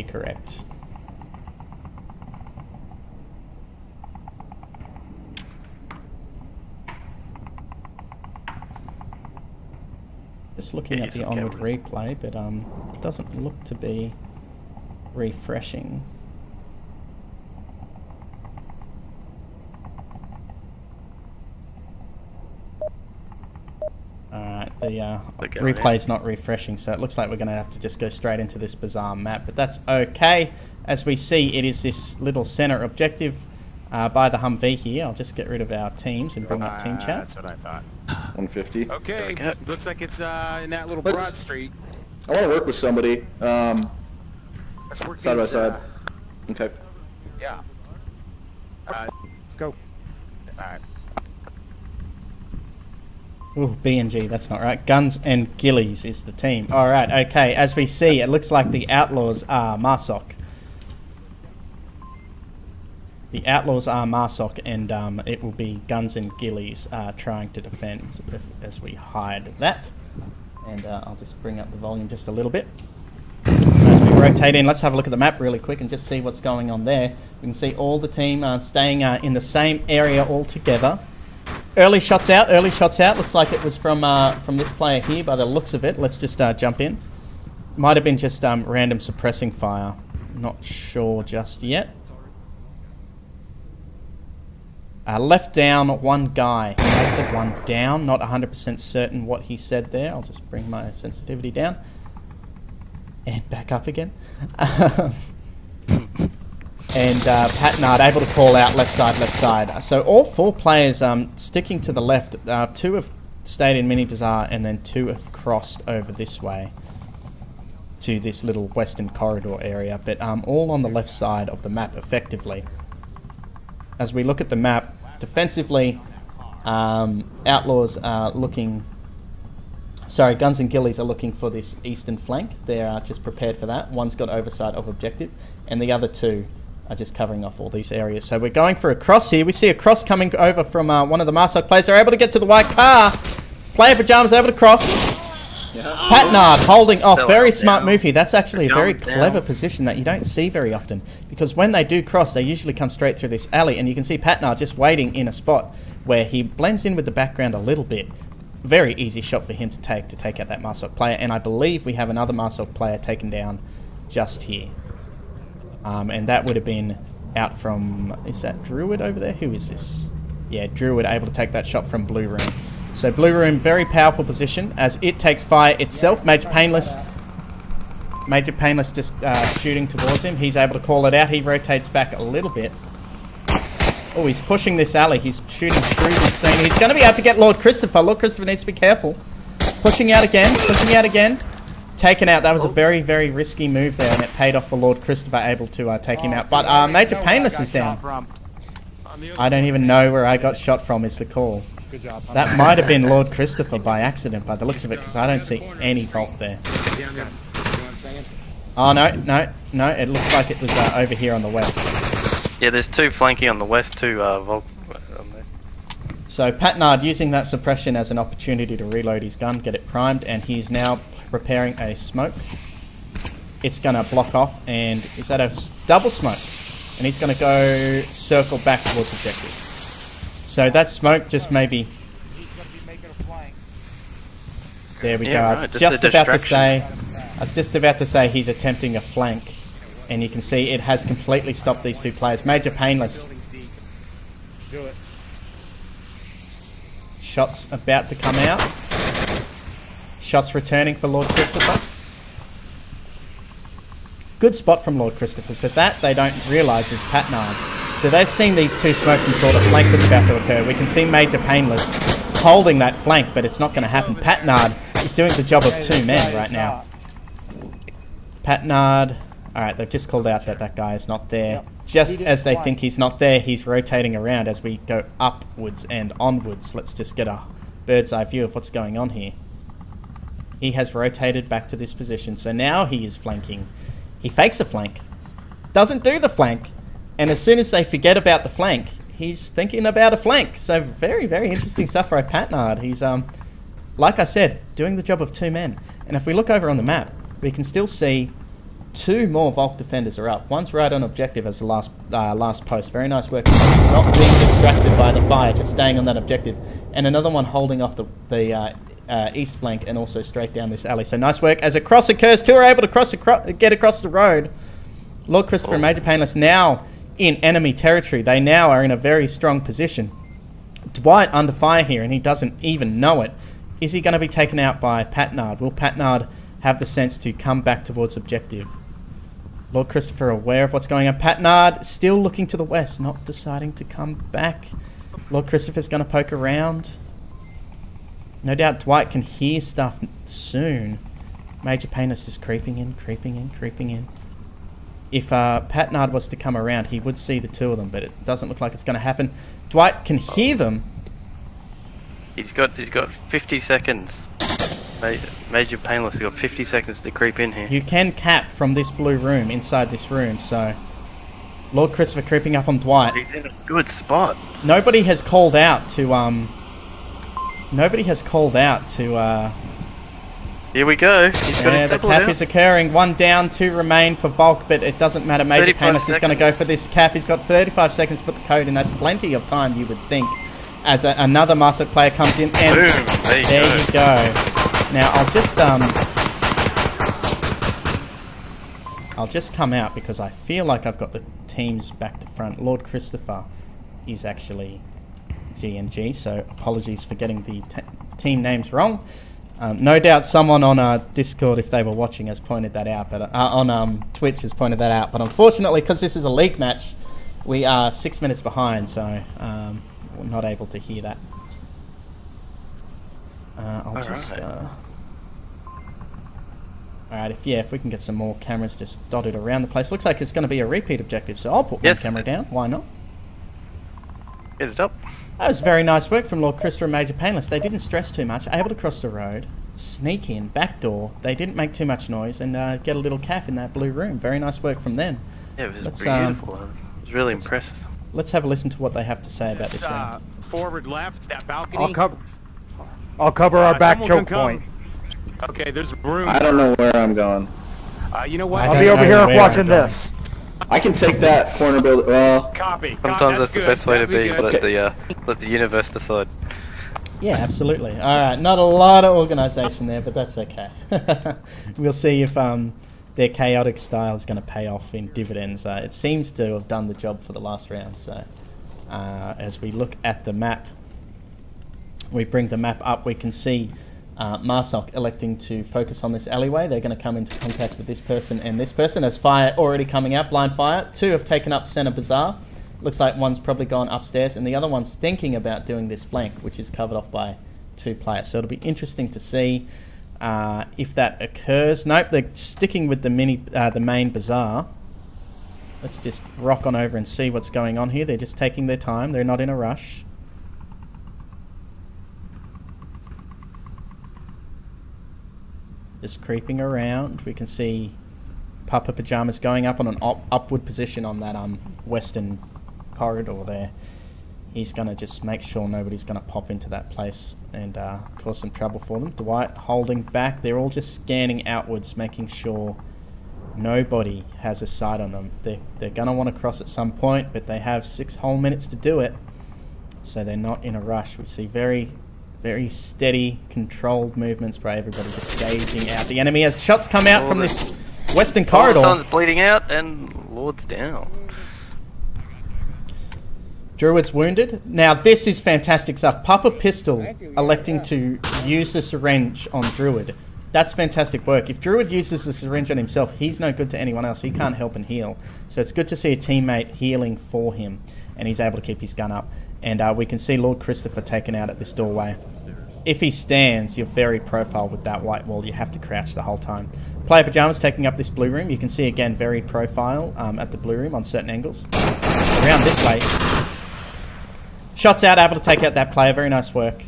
correct. Just looking at the Onward replay, but it doesn't look to be refreshing. Alright, the replay is not refreshing, so it looks like we're going to have to just go straight into this bizarre map, but that's okay. As we see, it is this little center objective by the Humvee here. I'll just get rid of our teams and bring up team chat. That's what I thought. 150. Okay, looks like it's in that little Broad Street. I want to work with somebody. Let's work side by these, side. Okay. Yeah. Let's go. Alright. Ooh, B&G, that's not right. Guns and Ghillies is the team. Alright, okay. As we see, it looks like the Outlaws are Marsoc. The Outlaws are Marsoc, and it will be Guns and Ghillies trying to defend as we hide that. And I'll just bring up the volume just a little bit. As we rotate in, let's have a look at the map really quick and just see what's going on there. We can see all the team staying in the same area all together. Early shots out, looks like it was from this player here by the looks of it. Let's just jump in. Might have been just random suppressing fire. Not sure just yet. Left down one guy. I said one down, not 100% certain what he said there. I'll just bring my sensitivity down. And back up again. And Pat Nard able to call out left side. So all four players sticking to the left. 2 have stayed in Mini Bazaar and then 2 have crossed over this way to this little western corridor area. But all on the left side of the map effectively. As we look at the map, defensively, Outlaws are looking Sorry, Guns and Ghillies are looking for this eastern flank. They're just prepared for that. One's got oversight of objective, and the other two are just covering off all these areas. So we're going for a cross here. We see a cross coming over from one of the Marsok players. They're able to get to the white car. Player Pajamas able to cross. Patnard holding off. Very smart move here. That's actually a very clever position that you don't see very often, because when they do cross, they usually come straight through this alley, and you can see Patnard just waiting in a spot where he blends in with the background a little bit. Very easy shot for him to take out that Marsok player, and I believe we have another Marsok player taken down just here. And that would have been out from, is that Druid over there? Who is this? Yeah, Druid able to take that shot from Blue Room. So Blue Room, very powerful position as it takes fire itself. Major Painless just shooting towards him. He's able to call it out. He rotates back a little bit. Oh, he's pushing this alley. He's shooting through this scene. He's going to be able to get Lord Christopher. Lord Christopher needs to be careful. Pushing out again. Pushing out again. Taken out. That was a very, very risky move there, and it paid off for Lord Christopher, able to take him out. But Major Painless is down. I don't even know where I got shot from is the call. Good job. That might have been Lord Christopher by accident by the looks of it, because I don't see any Volk there. Oh, no. It looks like it was over here on the west. Yeah, there's two flanking on the west, two Volk on there. So Patnard using that suppression as an opportunity to reload his gun, get it primed, and he's now preparing a smoke. It's going to block off, and is that a double smoke? And he's going to go circle back towards objective. So that smoke just maybe... There we go. Right, I was just about to say he's attempting a flank. And you can see it has completely stopped these two players. Major Painless. Do it. Shots about to come out. Shots returning for Lord Christopher. Good spot from Lord Christopher. So that they don't realise is Patnard. So they've seen these two smokes and thought a flank was about to occur. We can see Major Painless holding that flank, but it's not going to happen. Patnard is doing the job of two men right now. Patnard... Alright, they've just called out that that guy is not there. Just as they think he's not there, he's rotating around as we go upwards and onwards. Let's just get a bird's eye view of what's going on here. He has rotated back to this position, so now he is flanking. He fakes a flank. Doesn't do the flank. And as soon as they forget about the flank, he's thinking about a flank. So very, very interesting stuff for Patnard. He's, like I said, doing the job of two men. And if we look over on the map, we can still see two more Volk defenders are up. One's right on objective as the last post. Very nice work. Not being distracted by the fire, just staying on that objective. And another one holding off the east flank and also straight down this alley. So nice work. As a cross occurs, two are able to get across the road. Lord Christopher and Major Painless now in enemy territory. They now are in a very strong position. Dwight under fire here, and he doesn't even know it. Is he going to be taken out by Patnard? Will Patnard have the sense to come back towards objective? Lord Christopher aware of what's going on. Patnard still looking to the west, not deciding to come back. Lord Christopher's going to poke around. No doubt Dwight can hear stuff soon. Major Painless just creeping in, creeping in, creeping in. If Patnard was to come around, he would see the two of them, but it doesn't look like it's going to happen. Dwight can hear them. He's got 50 seconds. Major Painless has got 50 seconds to creep in here. You can cap from this blue room, inside this room, so... Lord Christopher creeping up on Dwight. He's in a good spot. Nobody has called out to, Nobody has called out to, Here we go. He's got his the double cap down. is occurring. One down, two remain for Volk, but it doesn't matter. Major Painless is going to go for this cap. He's got 35 seconds to put the code in. That's plenty of time, you would think. As another Master player comes in, and boom, there you go. Now I'll just come out because I feel like I've got the teams back to front. Lord Christopher is actually G&G, so apologies for getting the team names wrong. No doubt someone on Discord, if they were watching, has pointed that out, but on Twitch has pointed that out. But unfortunately, because this is a league match, we are 6 minutes behind, so we're not able to hear that. Alright, if we can get some more cameras just dotted around the place. Looks like it's going to be a repeat objective, so I'll put one camera down. Why not? Get it up. That was very nice work from Lord Christopher and Major Painless. They didn't stress too much. Able to cross the road. sneak in, back door. They didn't make too much noise and get a little cap in that blue room. Very nice work from them. Yeah, it was beautiful. It was really impressive. Let's have a listen to what they have to say about this round. Forward left, that balcony. I'll cover our back choke point. Okay, there's room. I don't know where I'm going. You know what? I'll be over here watching this. I can take that corner building. Well, Copy. Sometimes that's the best way to be. Let the universe decide. Yeah, absolutely. All right, not a lot of organisation there, but that's okay. We'll see if their chaotic style is going to pay off in dividends. It seems to have done the job for the last round. So, as we look at the map, we bring the map up. We can see Marsok electing to focus on this alleyway. They're going to come into contact with this person and this person. As fire already coming out, blind fire. 2 have taken up Centre Bazaar. Looks like one's probably gone upstairs, and the other one's thinking about doing this flank, which is covered off by 2 players. So it'll be interesting to see if that occurs. Nope, they're sticking with the main bazaar. Let's just rock on over and see what's going on here. They're just taking their time. They're not in a rush. Just creeping around. We can see Papa Pajamas going up on an upward position on that western corridor there. He's going to just make sure nobody's going to pop into that place and cause some trouble for them. Dwight holding back. They're all just scanning outwards, making sure nobody has a sight on them. They're going to want to cross at some point, but they have 6 whole minutes to do it, so they're not in a rush. We see very, very steady, controlled movements by everybody just gauging out the enemy as shots come out from this western corridor. Someone's bleeding out and Lord's down. Druid's wounded. Now this is fantastic stuff. Papa Pistol electing to use the syringe on Druid. That's fantastic work. If Druid uses the syringe on himself, he's no good to anyone else. He can't help and heal. So it's good to see a teammate healing for him, and he's able to keep his gun up. And we can see Lord Christopher taken out at this doorway. If he stands, you're very profile with that white wall. You have to crouch the whole time. Player Pajamas taking up this blue room. You can see again very profile at the blue room on certain angles. Around this way. Shots out, able to take out that player. Very nice work.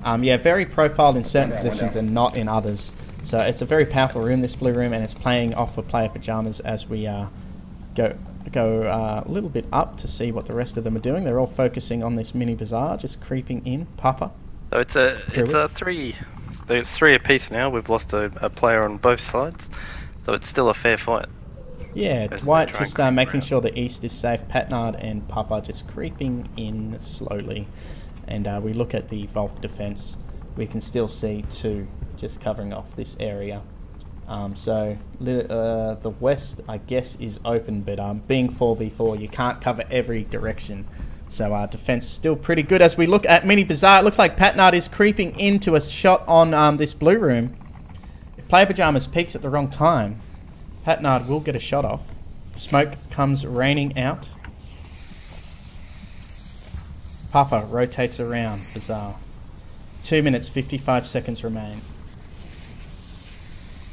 Yeah, very profiled in certain positions and not in others. So it's a very powerful room, this blue room, and it's playing off for Player Pajamas as we go a little bit up to see what the rest of them are doing. They're all focusing on this mini bazaar, just creeping in. Papa. So it's a 3. There's 3 apiece now. We've lost a player on both sides, so it's still a fair fight. Yeah, Dwight just making sure the east is safe. Patnard and Papa just creeping in slowly. And we look at the Volk defense. We can still see 2 just covering off this area. So the west, I guess, is open, but being 4v4, you can't cover every direction. So our defense is still pretty good. As we look at Mini Bazaar, it looks like Patnard is creeping into a shot on this blue room. If Player Pajamas peeks at the wrong time, Patnard will get a shot off. Smoke comes raining out. Papa rotates around Bazaar. 2 minutes, 55 seconds remain.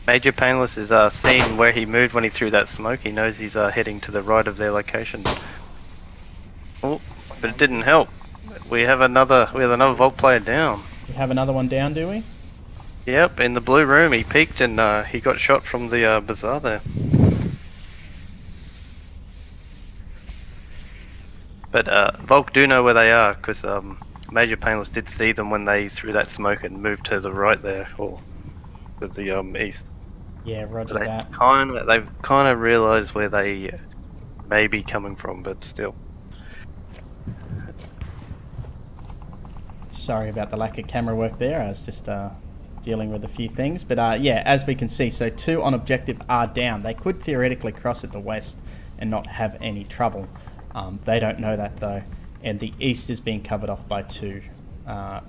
Major Painless is seeing where he moved when he threw that smoke. He knows he's heading to the right of their location. Oh, but it didn't help. We have another Volk player down. We have another one down, do we? Yep, in the blue room. He peeked and he got shot from the bazaar there. But Volk do know where they are because Major Painless did see them when they threw that smoke and moved to the right there, or to the east. Yeah, roger that. They've kind of realised where they may be coming from, but still. Sorry about the lack of camera work there. I was just dealing with a few things. But yeah, as we can see, so 2 on objective are down. They could theoretically cross at the west and not have any trouble. They don't know that though. And the east is being covered off by 2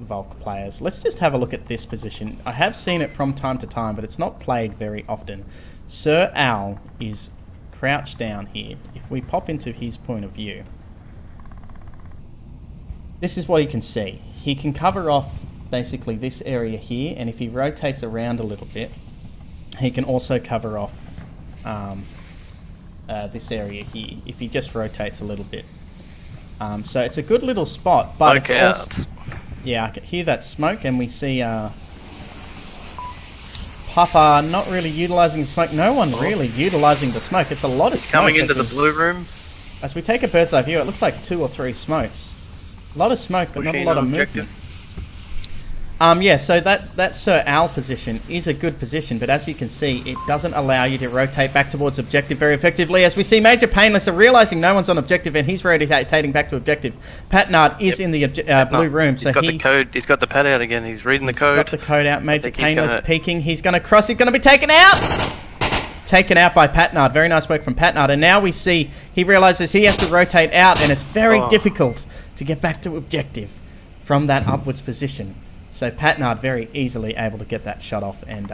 Volk players. Let's just have a look at this position. I have seen it from time to time, but it's not played very often. Sir Owl is crouched down here. If we pop into his point of view, this is what he can see. He can cover off basically this area here, and if he rotates around a little bit, he can also cover off this area here, if he just rotates a little bit. So it's a good little spot, but it's also, yeah, I can hear that smoke, and we see Papa not really utilising the smoke. No one really utilising the smoke. It's a lot of smoke. Coming into the blue room. As we take a bird's eye view, it looks like 2 or 3 smokes. A lot of smoke, but not a lot of movement. Yeah, so that Sir Al position is a good position, but as you can see, it doesn't allow you to rotate back towards objective very effectively. As we see Major Painless are realising no one's on objective, and he's rotating back to objective. Patnard is in the blue room, so he's got the code. He's got the pad out again. He's reading the code. He's got the code out. Major Painless peeking. He's going to cross. He's going to be taken out. Taken out by Patnard. Very nice work from Patnard. And now we see he realises he has to rotate out, and it's very difficult to get back to objective from that upwards position. So Patnard very easily able to get that shot off, and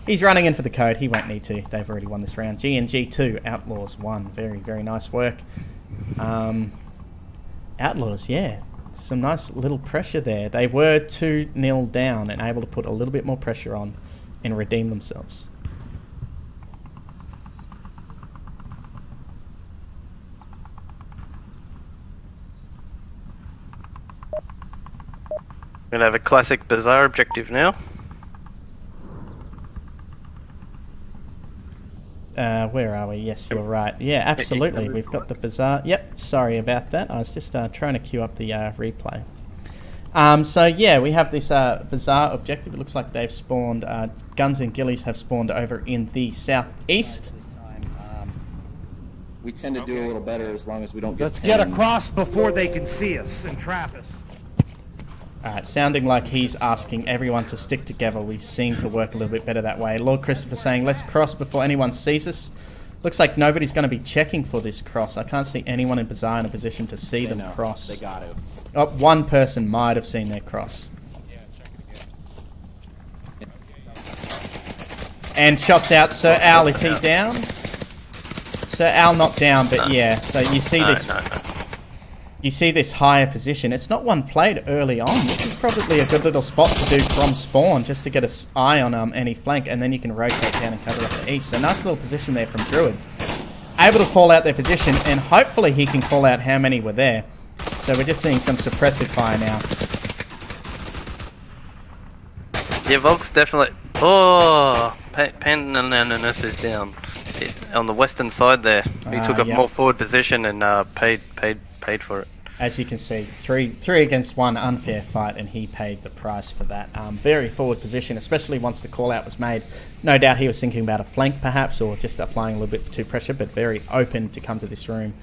he's running in for the code. He won't need to. They've already won this round. G&G 2, Outlaws 1. Very, very nice work. Outlaws, yeah. Some nice little pressure there. They were 2-0 down and able to put a little bit more pressure on and redeem themselves. We're going to have a classic Bazaar objective now. Where are we? Yes, you're right. Yeah, absolutely. We've got the Bazaar. Yep, sorry about that. I was just trying to queue up the replay. So, yeah, we have this Bazaar objective. It looks like they've spawned, Guns and Ghillies have spawned over in the southeast. We tend to do a little better as long as we don't get Let's get across before they can see us and trap us. Alright, sounding like he's asking everyone to stick together. We seem to work a little bit better that way. Lord Christopher saying, let's cross before anyone sees us. Looks like nobody's going to be checking for this cross. I can't see anyone in Bazaar in a position to see them cross. They got to. Oh, one person might have seen their cross. And shots out. Sir Al, is he down? Sir Al not down, but yeah. So you see this... You see this higher position. It's not one played early on. This is probably a good little spot to do from spawn, just to get an eye on any flank, and then you can rotate down and cover up the east. So nice little position there from Druid. Able to call out their position, and hopefully he can call out how many were there. So we're just seeing some suppressive fire now. Yeah, Volk's definitely... Oh! Pan-Ananas is down. On the western side there. He took a more forward position and paid for it. As you can see, three against one, unfair fight, and he paid the price for that. Very forward position, especially once the call out was made. No doubt he was thinking about a flank perhaps, or just applying a little bit too pressure, but very open to come to this room.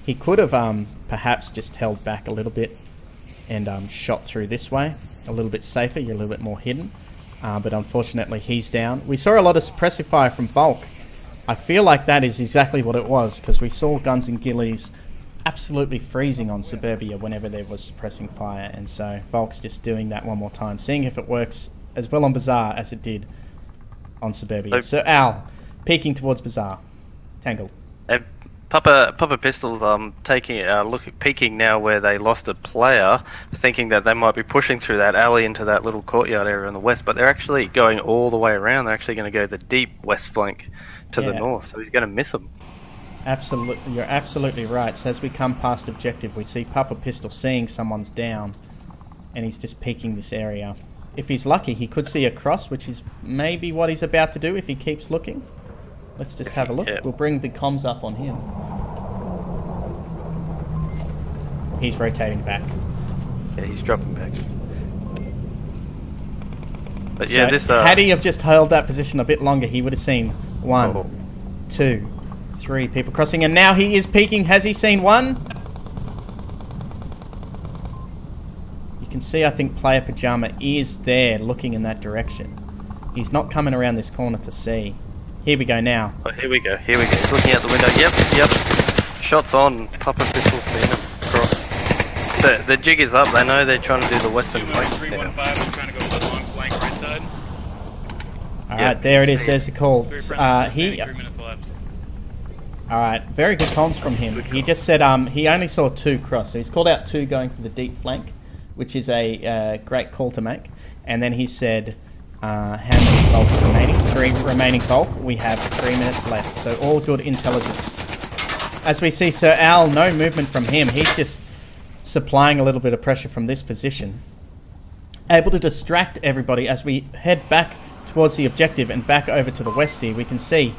He could have perhaps just held back a little bit and shot through this way. A little bit safer, you're a little bit more hidden. But unfortunately he's down. We saw a lot of suppressive fire from Volk. I feel like that is exactly what it was, because we saw Guns and Ghillies absolutely freezing on Suburbia whenever there was suppressing fire, and so Volk's just doing that one more time, seeing if it works as well on Bazaar as it did on Suburbia. So Al, peeking towards Bazaar. Tangled. Papa Pistol's peeking now where they lost a player, thinking that they might be pushing through that alley into that little courtyard area in the west, but they're actually going all the way around. They're actually going to go the deep west flank to the north, so he's going to miss them. Absolutely, you're absolutely right. So as we come past objective, we see Papa Pistol seeing someone's down, and he's just peeking this area. If he's lucky, he could see a cross, which is maybe what he's about to do if he keeps looking. Let's just have a look. We'll bring the comms up on him. He's rotating back. Yeah, he's dropping back. But so yeah, this had he have just held that position a bit longer, he would have seen 1, 2, 3 people crossing, and now he is peeking. Has he seen one? You can see, I think Player Pajama is there looking in that direction. He's not coming around this corner to see. Here we go now. Oh, here we go. He's looking out the window. Yep. Shots on. Papa Pistol's seen him cross. The jig is up. They know they're trying to do the western flank. 315 is trying to go for the long flank right side. Alright, there it is. There's the call. 3 minutes left. Alright, very good comms from him. He just said he only saw 2 cross. So he's called out 2 going for the deep flank, which is a great call to make. And then he said, how many Volk remaining? 3 remaining Volk. We have 3 minutes left. So all good intelligence. As we see Sir Al, no movement from him. He's just supplying a little bit of pressure from this position. Able to distract everybody as we head back towards the objective and back over to the westie, we can see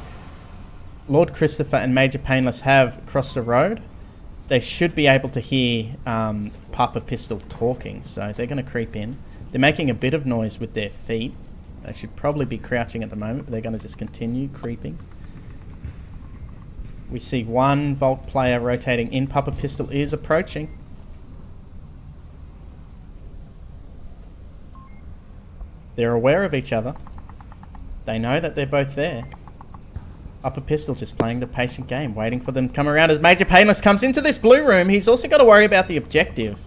Lord Christopher and Major Painless have crossed the road. They should be able to hear Papa Pistol talking, so they're going to creep in. They're making a bit of noise with their feet. They should probably be crouching at the moment, but they're going to just continue creeping. We see one Volk player rotating in. Papa Pistol is approaching. They're aware of each other. They know that they're both there. Papa Pistol just playing the patient game, waiting for them to come around as Major Painless comes into this blue room. He's also got to worry about the objective.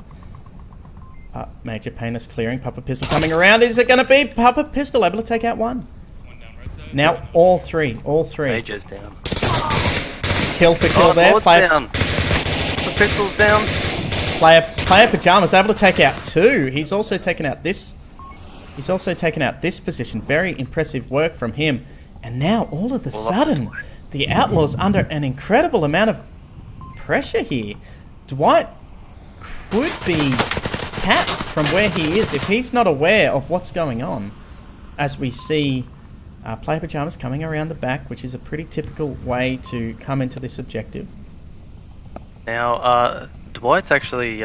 Major Painless clearing. Papa Pistol coming around. Is it going to be Papa Pistol able to take out one? Now all three. Major's down. Kill for kill there. Lord's down. The Pistol's down. Player Pajamas able to take out two. He's also taken out this. He's also taken out this position. Very impressive work from him. And now, all of a sudden, the Outlaws under an incredible amount of pressure here. Dwight could be capped from where he is if he's not aware of what's going on. As we see Player Pajamas coming around the back, which is a pretty typical way to come into this objective. Now, Dwight's actually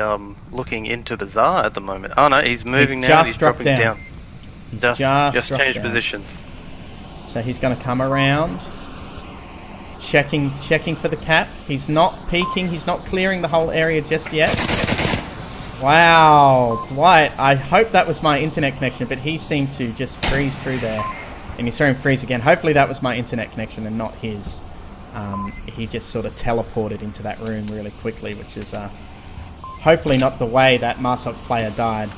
looking into Bazaar at the moment. Oh no, he's moving now. He's dropping down. He's just changed positions. So he's going to come around, checking for the cap. He's not peeking. He's not clearing the whole area just yet. Wow, Dwight. I hope that was my internet connection, but he seemed to just freeze through there. And you saw him freeze again. Hopefully that was my internet connection and not his. He just sort of teleported into that room really quickly, which is hopefully not the way that Marsoc player died.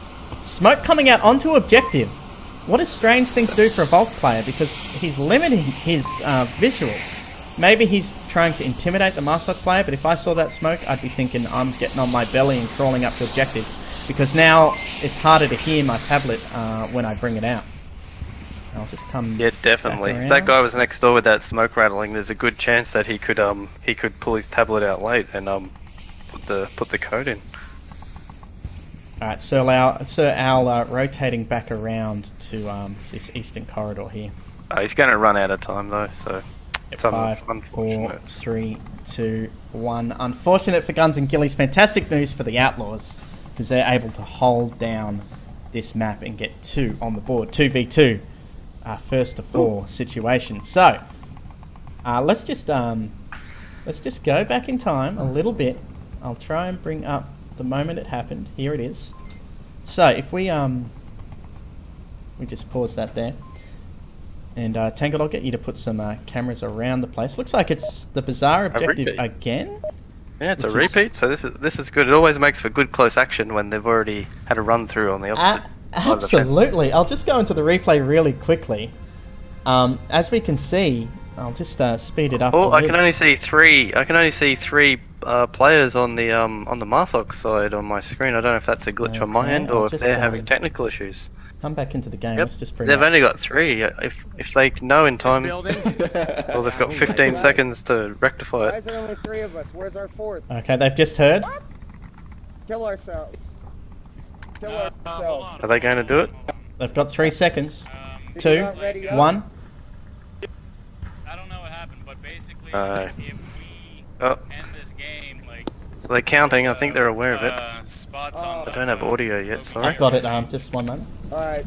Smoke coming out onto objective. What a strange thing to do for a Volk player, because he's limiting his visuals. Maybe he's trying to intimidate the Marsoc player, but if I saw that smoke, I'd be thinking I'm getting on my belly and crawling up to objective, because now it's harder to hear my tablet when I bring it out. I'll just come. Yeah, definitely. If that guy was next door with that smoke rattling, there's a good chance that he could pull his tablet out late and put the code in. Alright, Sir Owl rotating back around to this eastern corridor here. He's going to run out of time though, so it's 5, 4, 3, 2, 1. Unfortunate for Guns and Ghillies. Fantastic news for the Outlaws, because they're able to hold down this map and get 2 on the board. 2v2, first to 4 situation. So let's just go back in time a little bit. I'll try and bring up the moment it happened. Here it is. So if we just pause that there, and Tangled, I'll get you to put some cameras around the place. Looks like it's the Bazaar objective again. Yeah, it's a repeat. So this is good. It always makes for good close action when they've already had a run through on the opposite. Absolutely. I'll just go into the replay really quickly. As we can see, I'll just speed it up. Oh, I can only see 3. I can only see 3 players on the Marsoc side on my screen. I don't know if that's a glitch on my end or if they're having technical issues. Come back into the game. Yep. Let's just bring. They've only got 3. If they know in time, well, they've got 15 seconds to rectify it. Why is there only 3 of us? Where's our 4th? Okay, they've just heard. What? Kill ourselves. Kill ourselves. Are they going to do it? They've got 3 seconds. 2, 1. I don't know what happened, but basically, if we end this game, like... They're counting, I think they're aware of it. Spots on I don't have audio yet, sorry. I've got it, just 1 moment. Alright.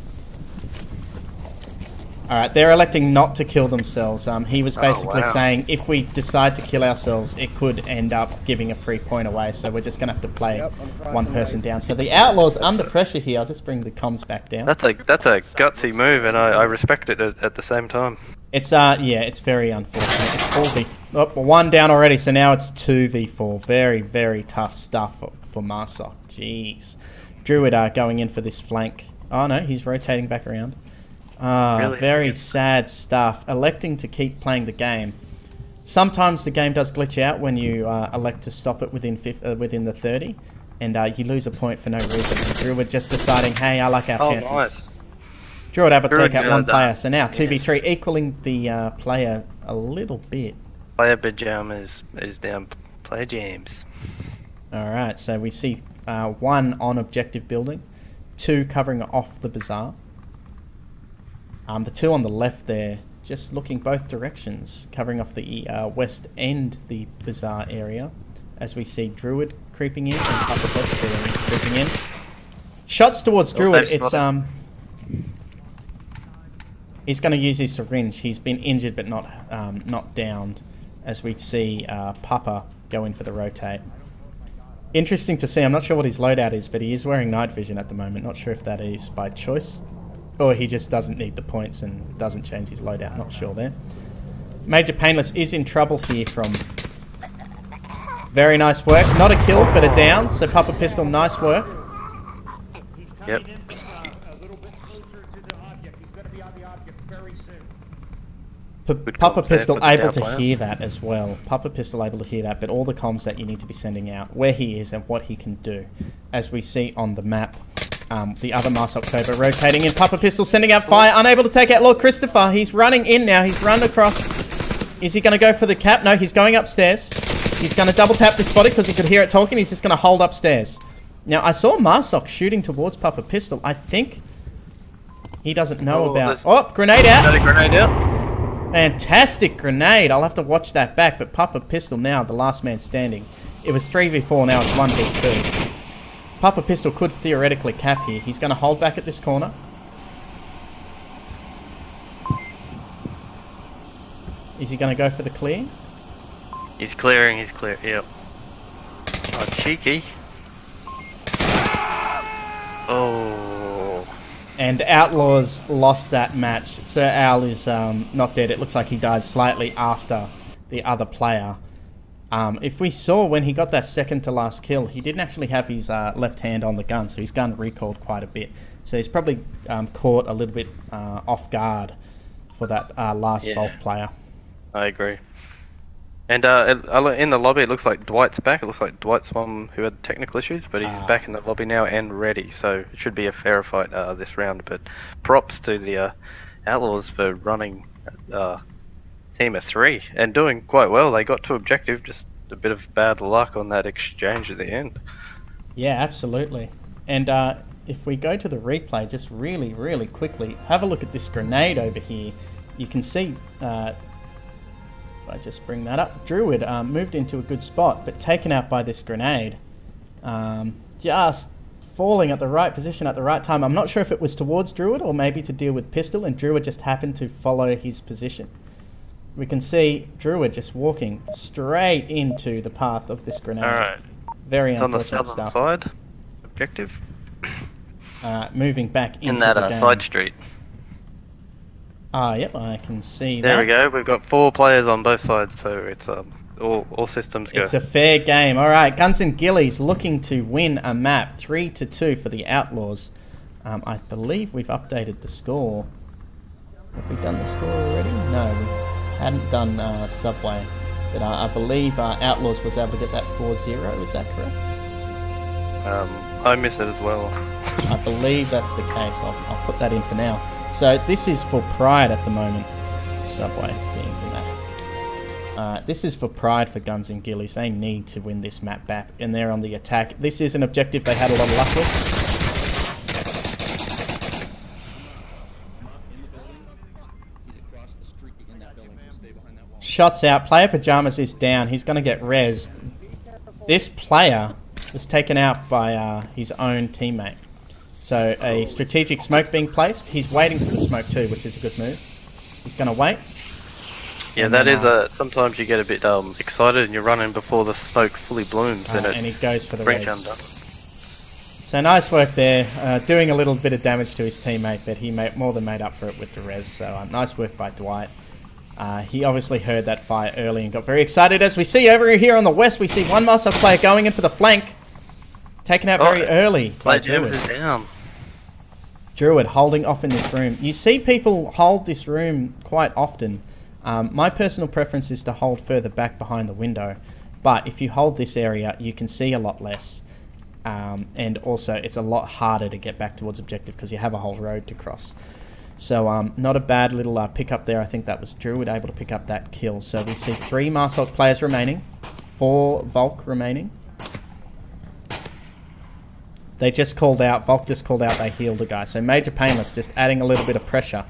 Alright, they're electing not to kill themselves. He was basically saying if we decide to kill ourselves, it could end up giving a free point away, so we're just going to have to play one person down. So the Outlaws under pressure here. I'll just bring the comms back down. That's a gutsy move, and I respect it at the same time. It's yeah, it's very unfortunate. It's 4v. Oh, 1 down already, so now it's 2v4. Very, very tough stuff for Marsoc. Jeez. Druid going in for this flank. Oh no, he's rotating back around. Really? Very sad stuff. Electing to keep playing the game. Sometimes the game does glitch out when you elect to stop it within the 30, and you lose a point for no reason. Druid just deciding, hey, I like our chances. Nice. Druid able to take out 1 player, so now 2v3, equaling the player a little bit. Player Pajamas is down. Player James. Alright, so we see 1 on objective building, 2 covering off the Bazaar. The two on the left there, just looking both directions, covering off the west and the bazaar area, as we see Druid creeping in and Papa Pistol creeping in. Shots towards Druid. It's he's going to use his syringe. He's been injured but not downed, as we see Papa go in for the rotate. Interesting to see. I'm not sure what his loadout is, but he is wearing night vision at the moment. Not sure if that is by choice, or he just doesn't need the points and doesn't change his loadout. Not sure there. Major Painless is in trouble here from... Very nice work. Not a kill, but a down. So Papa Pistol, nice work. Yep. Papa Pistol able to hear that as well. Papa Pistol able to hear that, but all the comms that you need to be sending out, where he is and what he can do. As we see on the map, the other Mars October rotating in. Papa Pistol sending out fire, unable to take out Lord Christopher. He's running in now. He's run across. Is he going to go for the cap? No, he's going upstairs. He's going to double tap this body because he could hear it talking. He's just going to hold upstairs. Now, I saw Marsoc shooting towards Papa Pistol. I think he doesn't know about... Oh, grenade out. Got a grenade out. Fantastic grenade. I'll have to watch that back. But Papa Pistol now, the last man standing. It was 3v4, now it's 1v2. Papa Pistol could theoretically cap here. He's going to hold back at this corner. Is he going to go for the clear? He's clearing, yep. Oh, cheeky. Oh. And Outlaws lost that match. Sir Al is not dead. It looks like he died slightly after the other player. If we saw when he got that second to last kill, he didn't actually have his left hand on the gun, so his gun recoiled quite a bit. So he's probably caught a little bit off guard for that last Vault player. I agree. And in the lobby, it looks like Dwight's back. It looks like Dwight's one who had technical issues, but he's back in the lobby now and ready. So it should be a fair fight this round. But props to the Outlaws for running team of 3 and doing quite well. They got to objective, just a bit of bad luck on that exchange at the end. Yeah, absolutely. And if we go to the replay, just really, really quickly, have a look at this grenade over here. You can see... I just bring that up. Druid moved into a good spot, but taken out by this grenade. Just falling at the right position at the right time. I'm not sure if it was towards Druid or maybe to deal with Pistol, and Druid just happened to follow his position. We can see Druid just walking straight into the path of this grenade. Alright. Very it's unfortunate on the southern side. Objective. Moving back into in that the game. side street. Yep, I can see there that. We go. We've got 4 players on both sides, so it's all systems go. It's a fair game. All right, Guns and Ghillies looking to win a map, 3-2 for the Outlaws. I believe we've updated the score. Have we done the score already? No, we hadn't done Subway, but I believe Outlaws was able to get that 4-0. Is that correct? I missed it as well. I believe that's the case. I'll put that in for now. So this is for Pride at the moment. Subway being the map. This is for Pride for Guns and Ghillies. They need to win this map back, and they're on the attack. This is an objective they had a lot of luck with. Shots out. Player Pajamas is down. He's going to get rezzed. This player was taken out by his own teammate. So a strategic smoke being placed. He's waiting for the smoke too, which is a good move. He's going to wait. Yeah, that is sometimes you get a bit excited and you're running before the smoke fully blooms. And he goes for the res. So nice work there. Doing a little bit of damage to his teammate, but he more than made up for it with the res. So nice work by Dwight. He obviously heard that fire early and got very excited. As we see over here on the west, we see one Marsoc player going in for the flank. Taken out very early by Druid. Druid holding off in this room. You see people hold this room quite often. My personal preference is to hold further back behind the window. But if you hold this area, you can see a lot less. And also, it's a lot harder to get back towards objective because you have a whole road to cross. So not a bad little pickup there. I think that was Druid able to pick up that kill. So we see 3 Marsoc players remaining. 4 Volk remaining. They just called out, Volk just called out, they healed a guy. So Major Painless just adding a little bit of pressure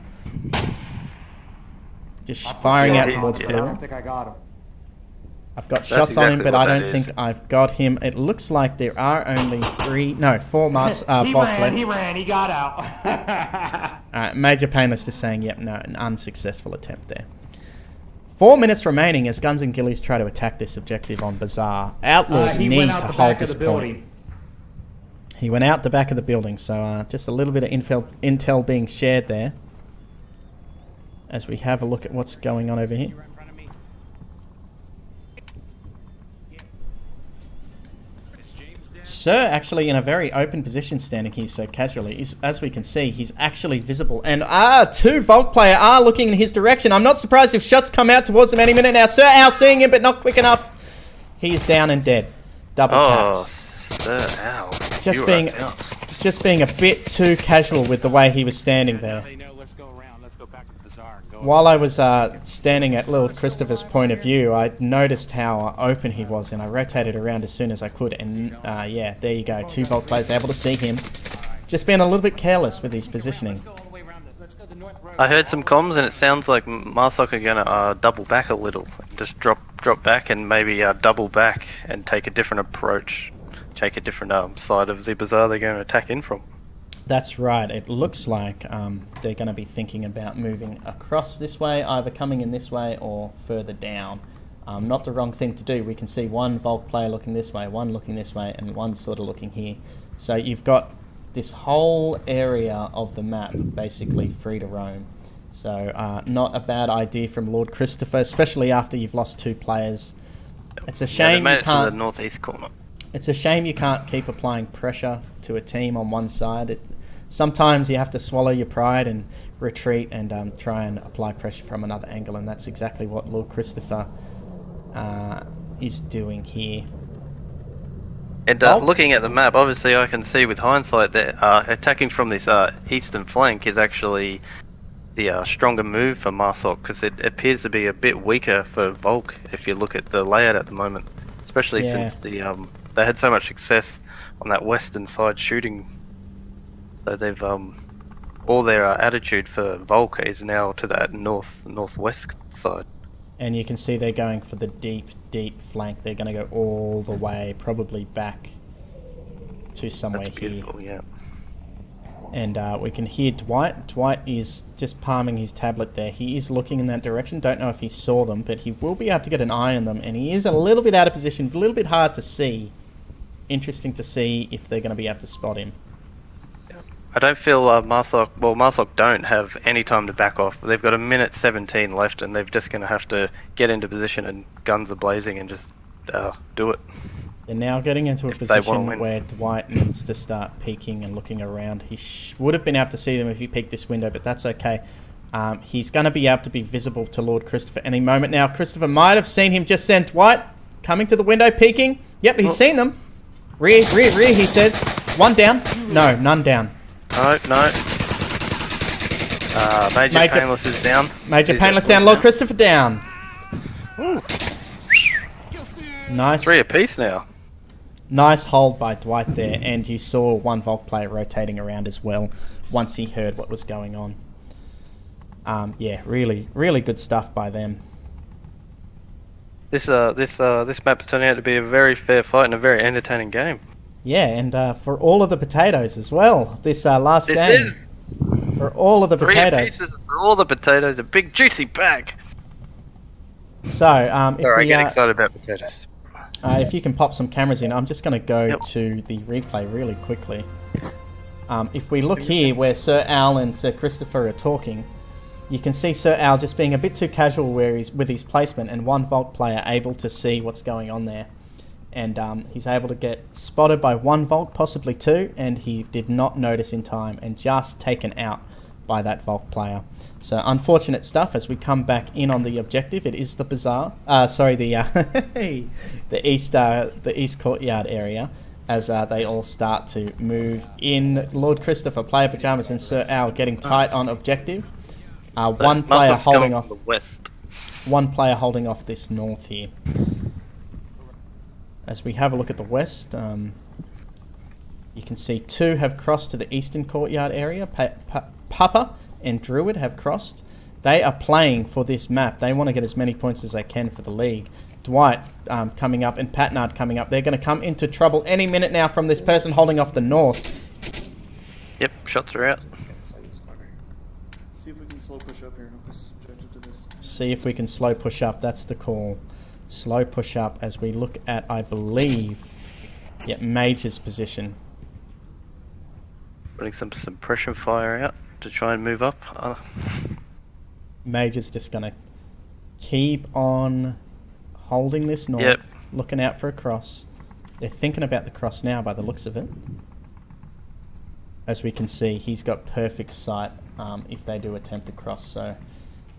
Just firing out Yeah, towards yeah. blue. I don't think I got him. I've got That's shots on him, exactly but what I that don't is. think I've got him. It looks like there are only 4 He Volk ran, left. he ran, he got out. Major Painless just saying, yep, no, an unsuccessful attempt there. 4 minutes remaining as Guns and Ghillies try to attack this objective on Bazaar. Outlaws He need went out to the hold back of this the point. building. He went out the back of the building, so just a little bit of intel being shared there. As we have a look at what's going on over here. Right in front of me. Sir actually in a very open position standing here so casually. As we can see, he's actually visible. And 2 Volk player are looking in his direction. I'm not surprised if shots come out towards him any minute now. Sir Al seeing him, but not quick enough. He is down and dead. Double tapped. Sir Al. Just being a bit too casual with the way he was standing there. They know, let's go around. Let's go back to the bazaar. And go While I was standing at Lord Christopher's point of view, I noticed how open he was, and I rotated around as soon as I could. And yeah, there you go. 2 Volk players able to see him. Just being a little bit careless with his positioning. Let's go all the way around. Let's go the north road. I heard some comms and it sounds like Marsoc are gonna double back a little. Just drop back and maybe double back and take a different approach. Take a different side of the bazaar they're going to attack in from. That's right. It looks like they're going to be thinking about moving across this way, either coming in this way or further down. Not the wrong thing to do. We can see 1 Volk player looking this way, 1 looking this way, and 1 sort of looking here. So you've got this whole area of the map basically free to roam. So not a bad idea from Lord Christopher, especially after you've lost 2 players. It's a shame they made you it can't. to the northeast corner. It's a shame you can't keep applying pressure to a team on one side. Sometimes you have to swallow your pride and retreat and try and apply pressure from another angle, and that's exactly what Lord Christopher is doing here. And looking at the map, obviously I can see with hindsight that attacking from this eastern flank is actually the stronger move for Marsoc, because it appears to be a bit weaker for Volk if you look at the layout at the moment, especially since they had so much success on that western side shooting. So they've all their attitude for Volk is now to that northwest side. And you can see they're going for the deep flank. They're going to go all the way, probably back to somewhere That's beautiful, here. Yeah. And we can hear Dwight. Dwight is just palming his tablet there. He is looking in that direction. Don't know if he saw them, but he will be able to get an eye on them. And he is a little bit out of position, a little bit hard to see. Interesting to see if they're going to be able to spot him. I don't feel Marsoc don't have any time to back off. They've got 1:17 left, and they're just going to have to get into position and guns are blazing and just do it. They're now getting into a position where Dwight needs to start peeking and looking around. He would have been able to see them if he peeked this window, but that's okay. He's going to be able to be visible to Lord Christopher any moment now. Christopher might have seen him just then. Dwight coming to the window, peeking. Yep, he's seen them. Rear, he says. 1 down. No, none down. No. Major Painless is down. Major Painless down. Lord Christopher down. Ooh. Nice. 3 apiece now. Nice hold by Dwight there, and you saw 1 Volk player rotating around as well once he heard what was going on. Yeah, really good stuff by them. This map's turning out to be a very fair fight and a very entertaining game. Yeah, and for all of the potatoes as well. This last game. For all of the 3 potatoes. pieces for all the potatoes, a big juicy bag. So, I get excited about potatoes. If you can pop some cameras in, I'm just going to go to the replay really quickly. If we look here where Sir Al and Sir Christopher are talking, you can see Sir Al just being a bit too casual with his placement, and 1 Volk player able to see what's going on there. And he's able to get spotted by 1 Volk, possibly 2, and he did not notice in time and just taken out by that Volk player. So unfortunate stuff as we come back in on the objective. It is the bazaar. The east courtyard area as they all start to move in. Lord Christopher, Player Pajamas, and Sir Al getting tight on objective. 1 player holding off the west. 1 player holding off this north here. As we have a look at the west, you can see 2 have crossed to the eastern courtyard area. Papa and Druid have crossed. They are playing for this map. They want to get as many points as they can for the league. Dwight coming up and Patnard coming up. They're going to come into trouble any minute now from this person holding off the north. Yep, shots are out. See if we can slow push up here and help us objective to this. See if we can slow push up. That's the call. Slow push up as we look at, I believe, Major's position. Putting some suppression fire out to try and move up. Major's just going to keep on holding this north, looking out for a cross. They're thinking about the cross now by the looks of it. As we can see, he's got perfect sight if they do attempt to cross. So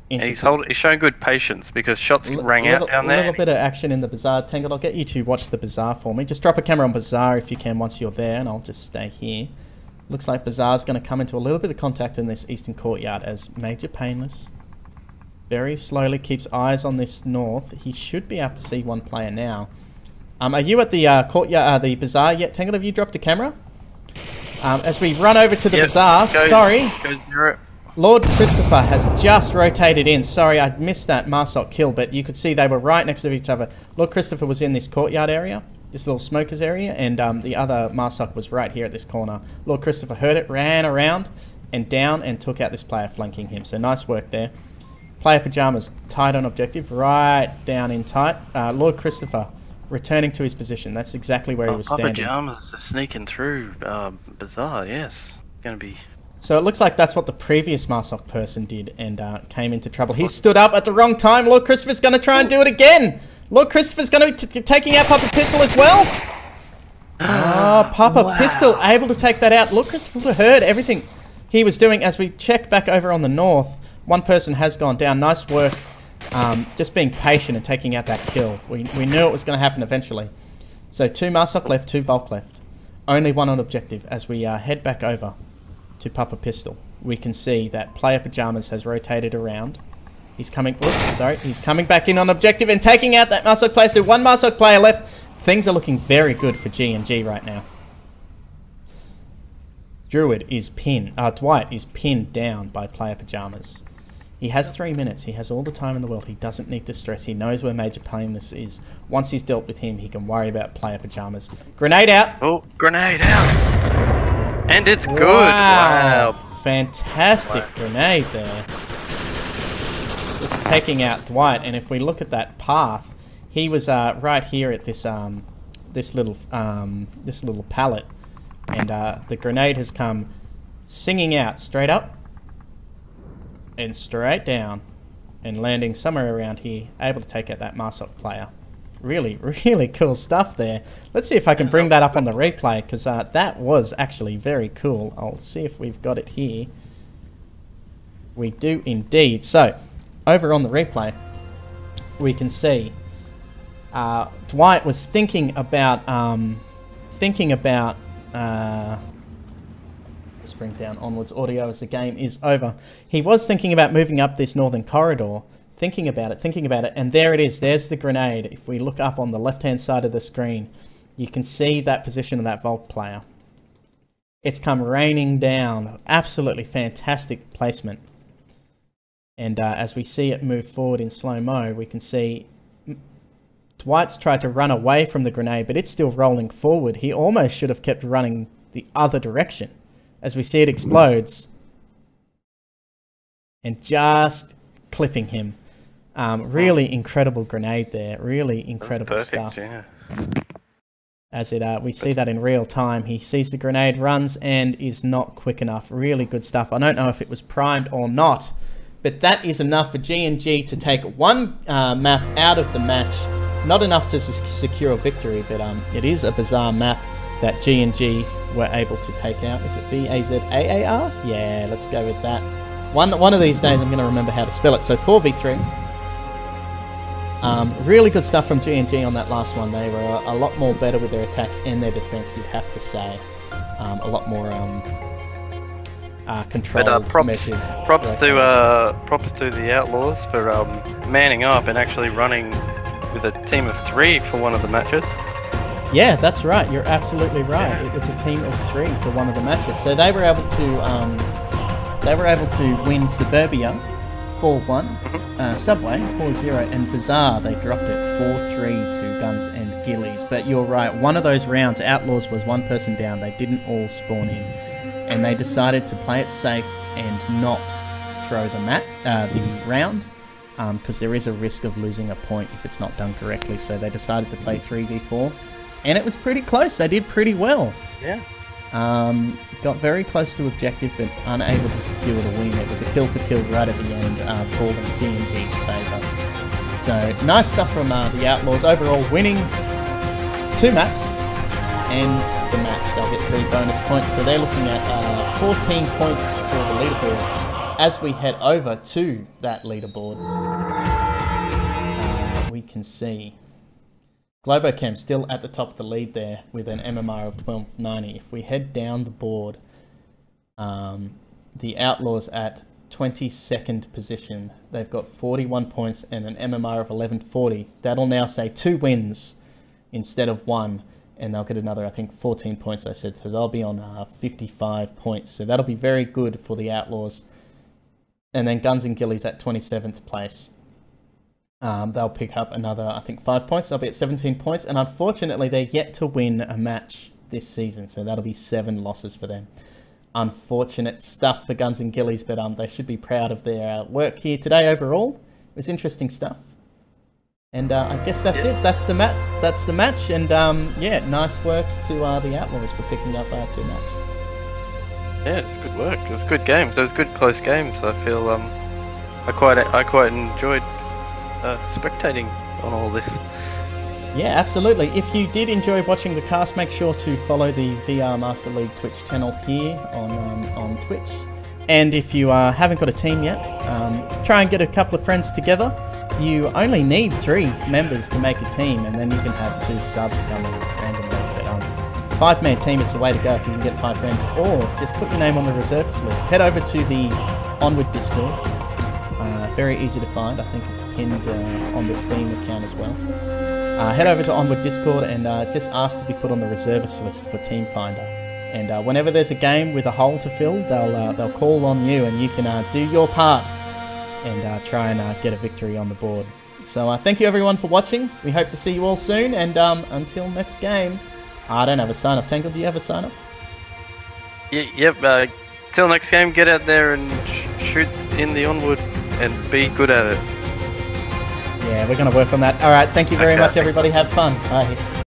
he's showing good patience because shots rang out down there. A little bit of action in the bazaar. Tangled, I'll get you to watch the bazaar for me. Just drop a camera on bazaar if you can once you're there, and I'll just stay here. Looks like bazaar's going to come into a little bit of contact in this eastern courtyard as Major Painless very slowly keeps eyes on this north. He should be able to see one player now. Are you at the courtyard, the bazaar yet, Tangled? Have you dropped a camera? As we run over to the bazaar, sorry, Lord Christopher has just rotated in. Sorry, I missed that Marsok kill, but you could see they were right next to each other. Lord Christopher was in this courtyard area, this little smokers area, and the other Marsok was right here at this corner. Lord Christopher heard it, ran around and down and took out this player flanking him. So nice work there. Player Pajamas tight on objective, right down in tight. Lord Christopher returning to his position. That's exactly where he was standing. Pajamas are sneaking through bazaar, yes. Gonna be... So it looks like that's what the previous Marsok person did and came into trouble. He stood up at the wrong time. Lord Christopher's going to try and do it again. Lord Christopher's going to be taking out Papa Pistol as well. Oh, Papa Pistol able to take that out. Lord Christopher heard everything he was doing. As we check back over on the north, one person has gone down. Nice work. Just being patient and taking out that kill. We knew it was going to happen eventually. So 2 Marsok left, 2 Volk left. Only 1 on objective. As we head back over to Papa Pistol, we can see that Player Pajamas has rotated around. He's coming... Oops, sorry. He's coming back in on objective and taking out that Marsok player. So 1 Marsok player left. Things are looking very good for G&G right now. Druid is pinned... Dwight is pinned down by Player Pajamas. He has 3 minutes. He has all the time in the world. He doesn't need to stress. He knows where Major Painless is. Once he's dealt with him, he can worry about Player Pajamas. Grenade out. Oh, grenade out. And it's good. Wow. Fantastic grenade there. Just taking out Dwight. And if we look at that path, he was right here at this this little pallet, and the grenade has come singing out straight up and straight down and landing somewhere around here, able to take out that Marsok player. Really, really cool stuff there. Let's see if I can bring that up on the replay, because that was actually very cool. I'll see if we've got it here. We do indeed. So, over on the replay, we can see Dwight was thinking about let's bring down Onward's audio as the game is over. He was thinking about moving up this northern corridor. Thinking about it, and there it is. There's the grenade. If we look up on the left-hand side of the screen, you can see that position of that Volk player. It's come raining down. Absolutely fantastic placement. And as we see it move forward in slow-mo, we can see Dwight's tried to run away from the grenade, but it's still rolling forward. He almost should have kept running the other direction. As we see it explodes. And just clipping him. Really incredible grenade there. Really incredible stuff. Yeah. As we see that in real time. He sees the grenade, runs, and is not quick enough. Really good stuff. I don't know if it was primed or not, but that is enough for G&G to take 1 map out of the match. Not enough to secure a victory, but it is a bizarre map that G&G were able to take out. Is it B-A-Z-A-A-R? Yeah, let's go with that. One of these days I'm going to remember how to spell it. So 4v3. Really good stuff from G&G on that last one. They were a lot more better with their attack and their defense, you'd have to say. A lot more controlled. But props to the Outlaws for manning up and actually running with a team of 3 for one of the matches. Yeah, that's right. You're absolutely right. It was a team of 3 for one of the matches. So they were able to They were able to win Suburbia 4-1, Subway 4-0, and Bazaar, they dropped it 4-3 to Guns and Ghillies. But you're right, one of those rounds, Outlaws was one person down. They didn't all spawn in, and they decided to play it safe and not throw the round, because there is a risk of losing a point if it's not done correctly. So they decided to play 3v4, and it was pretty close. They did pretty well. Yeah. Got very close to objective, but unable to secure the win. It was a kill for kill right at the end for the G&G's favour. So nice stuff from the Outlaws. Overall winning 2 maps and the match. They'll get 3 bonus points. So they're looking at 14 points for the leaderboard. As we head over to that leaderboard, we can see Globocam still at the top of the lead there with an MMR of 1290. If we head down the board, the Outlaws at 22nd position. They've got 41 points and an MMR of 1140. That'll now say 2 wins instead of 1, and they'll get another, I think, 14 points, I said. So they'll be on 55 points. So that'll be very good for the Outlaws. And then Guns and Ghillies at 27th place. They'll pick up another, I think, 5 points. They'll be at 17 points. And unfortunately, they're yet to win a match this season. So that'll be 7 losses for them. Unfortunate stuff for Guns and Ghillies, but they should be proud of their work here today overall. It was interesting stuff. And I guess that's it. That's the match. And yeah, nice work to the Outlaws for picking up 2 maps. Yeah, it's good work. It was good games. It was good close games. I feel I quite enjoyed spectating on all this. Yeah, absolutely. If you did enjoy watching the cast, make sure to follow the VR Master League Twitch channel here on Twitch. And if you haven't got a team yet, try and get a couple of friends together. You only need 3 members to make a team, and then you can have 2 subs coming randomly. But 5-man team is the way to go if you can get 5 friends, or just put your name on the reserves list. Head over to the Onward Discord. Very easy to find. I think it's pinned on the Steam account as well. Head over to Onward Discord and just ask to be put on the reservist list for Team Finder. And whenever there's a game with a hole to fill, they'll call on you, and you can do your part and try and get a victory on the board. So thank you everyone for watching. We hope to see you all soon, and until next game. I don't have a sign-off. Tangle, do you have a sign-off? Yep. Till next game, get out there and shoot in the Onward and be good at it. Yeah, we're going to work on that. Alright, thank you very much everybody. Have fun. Bye.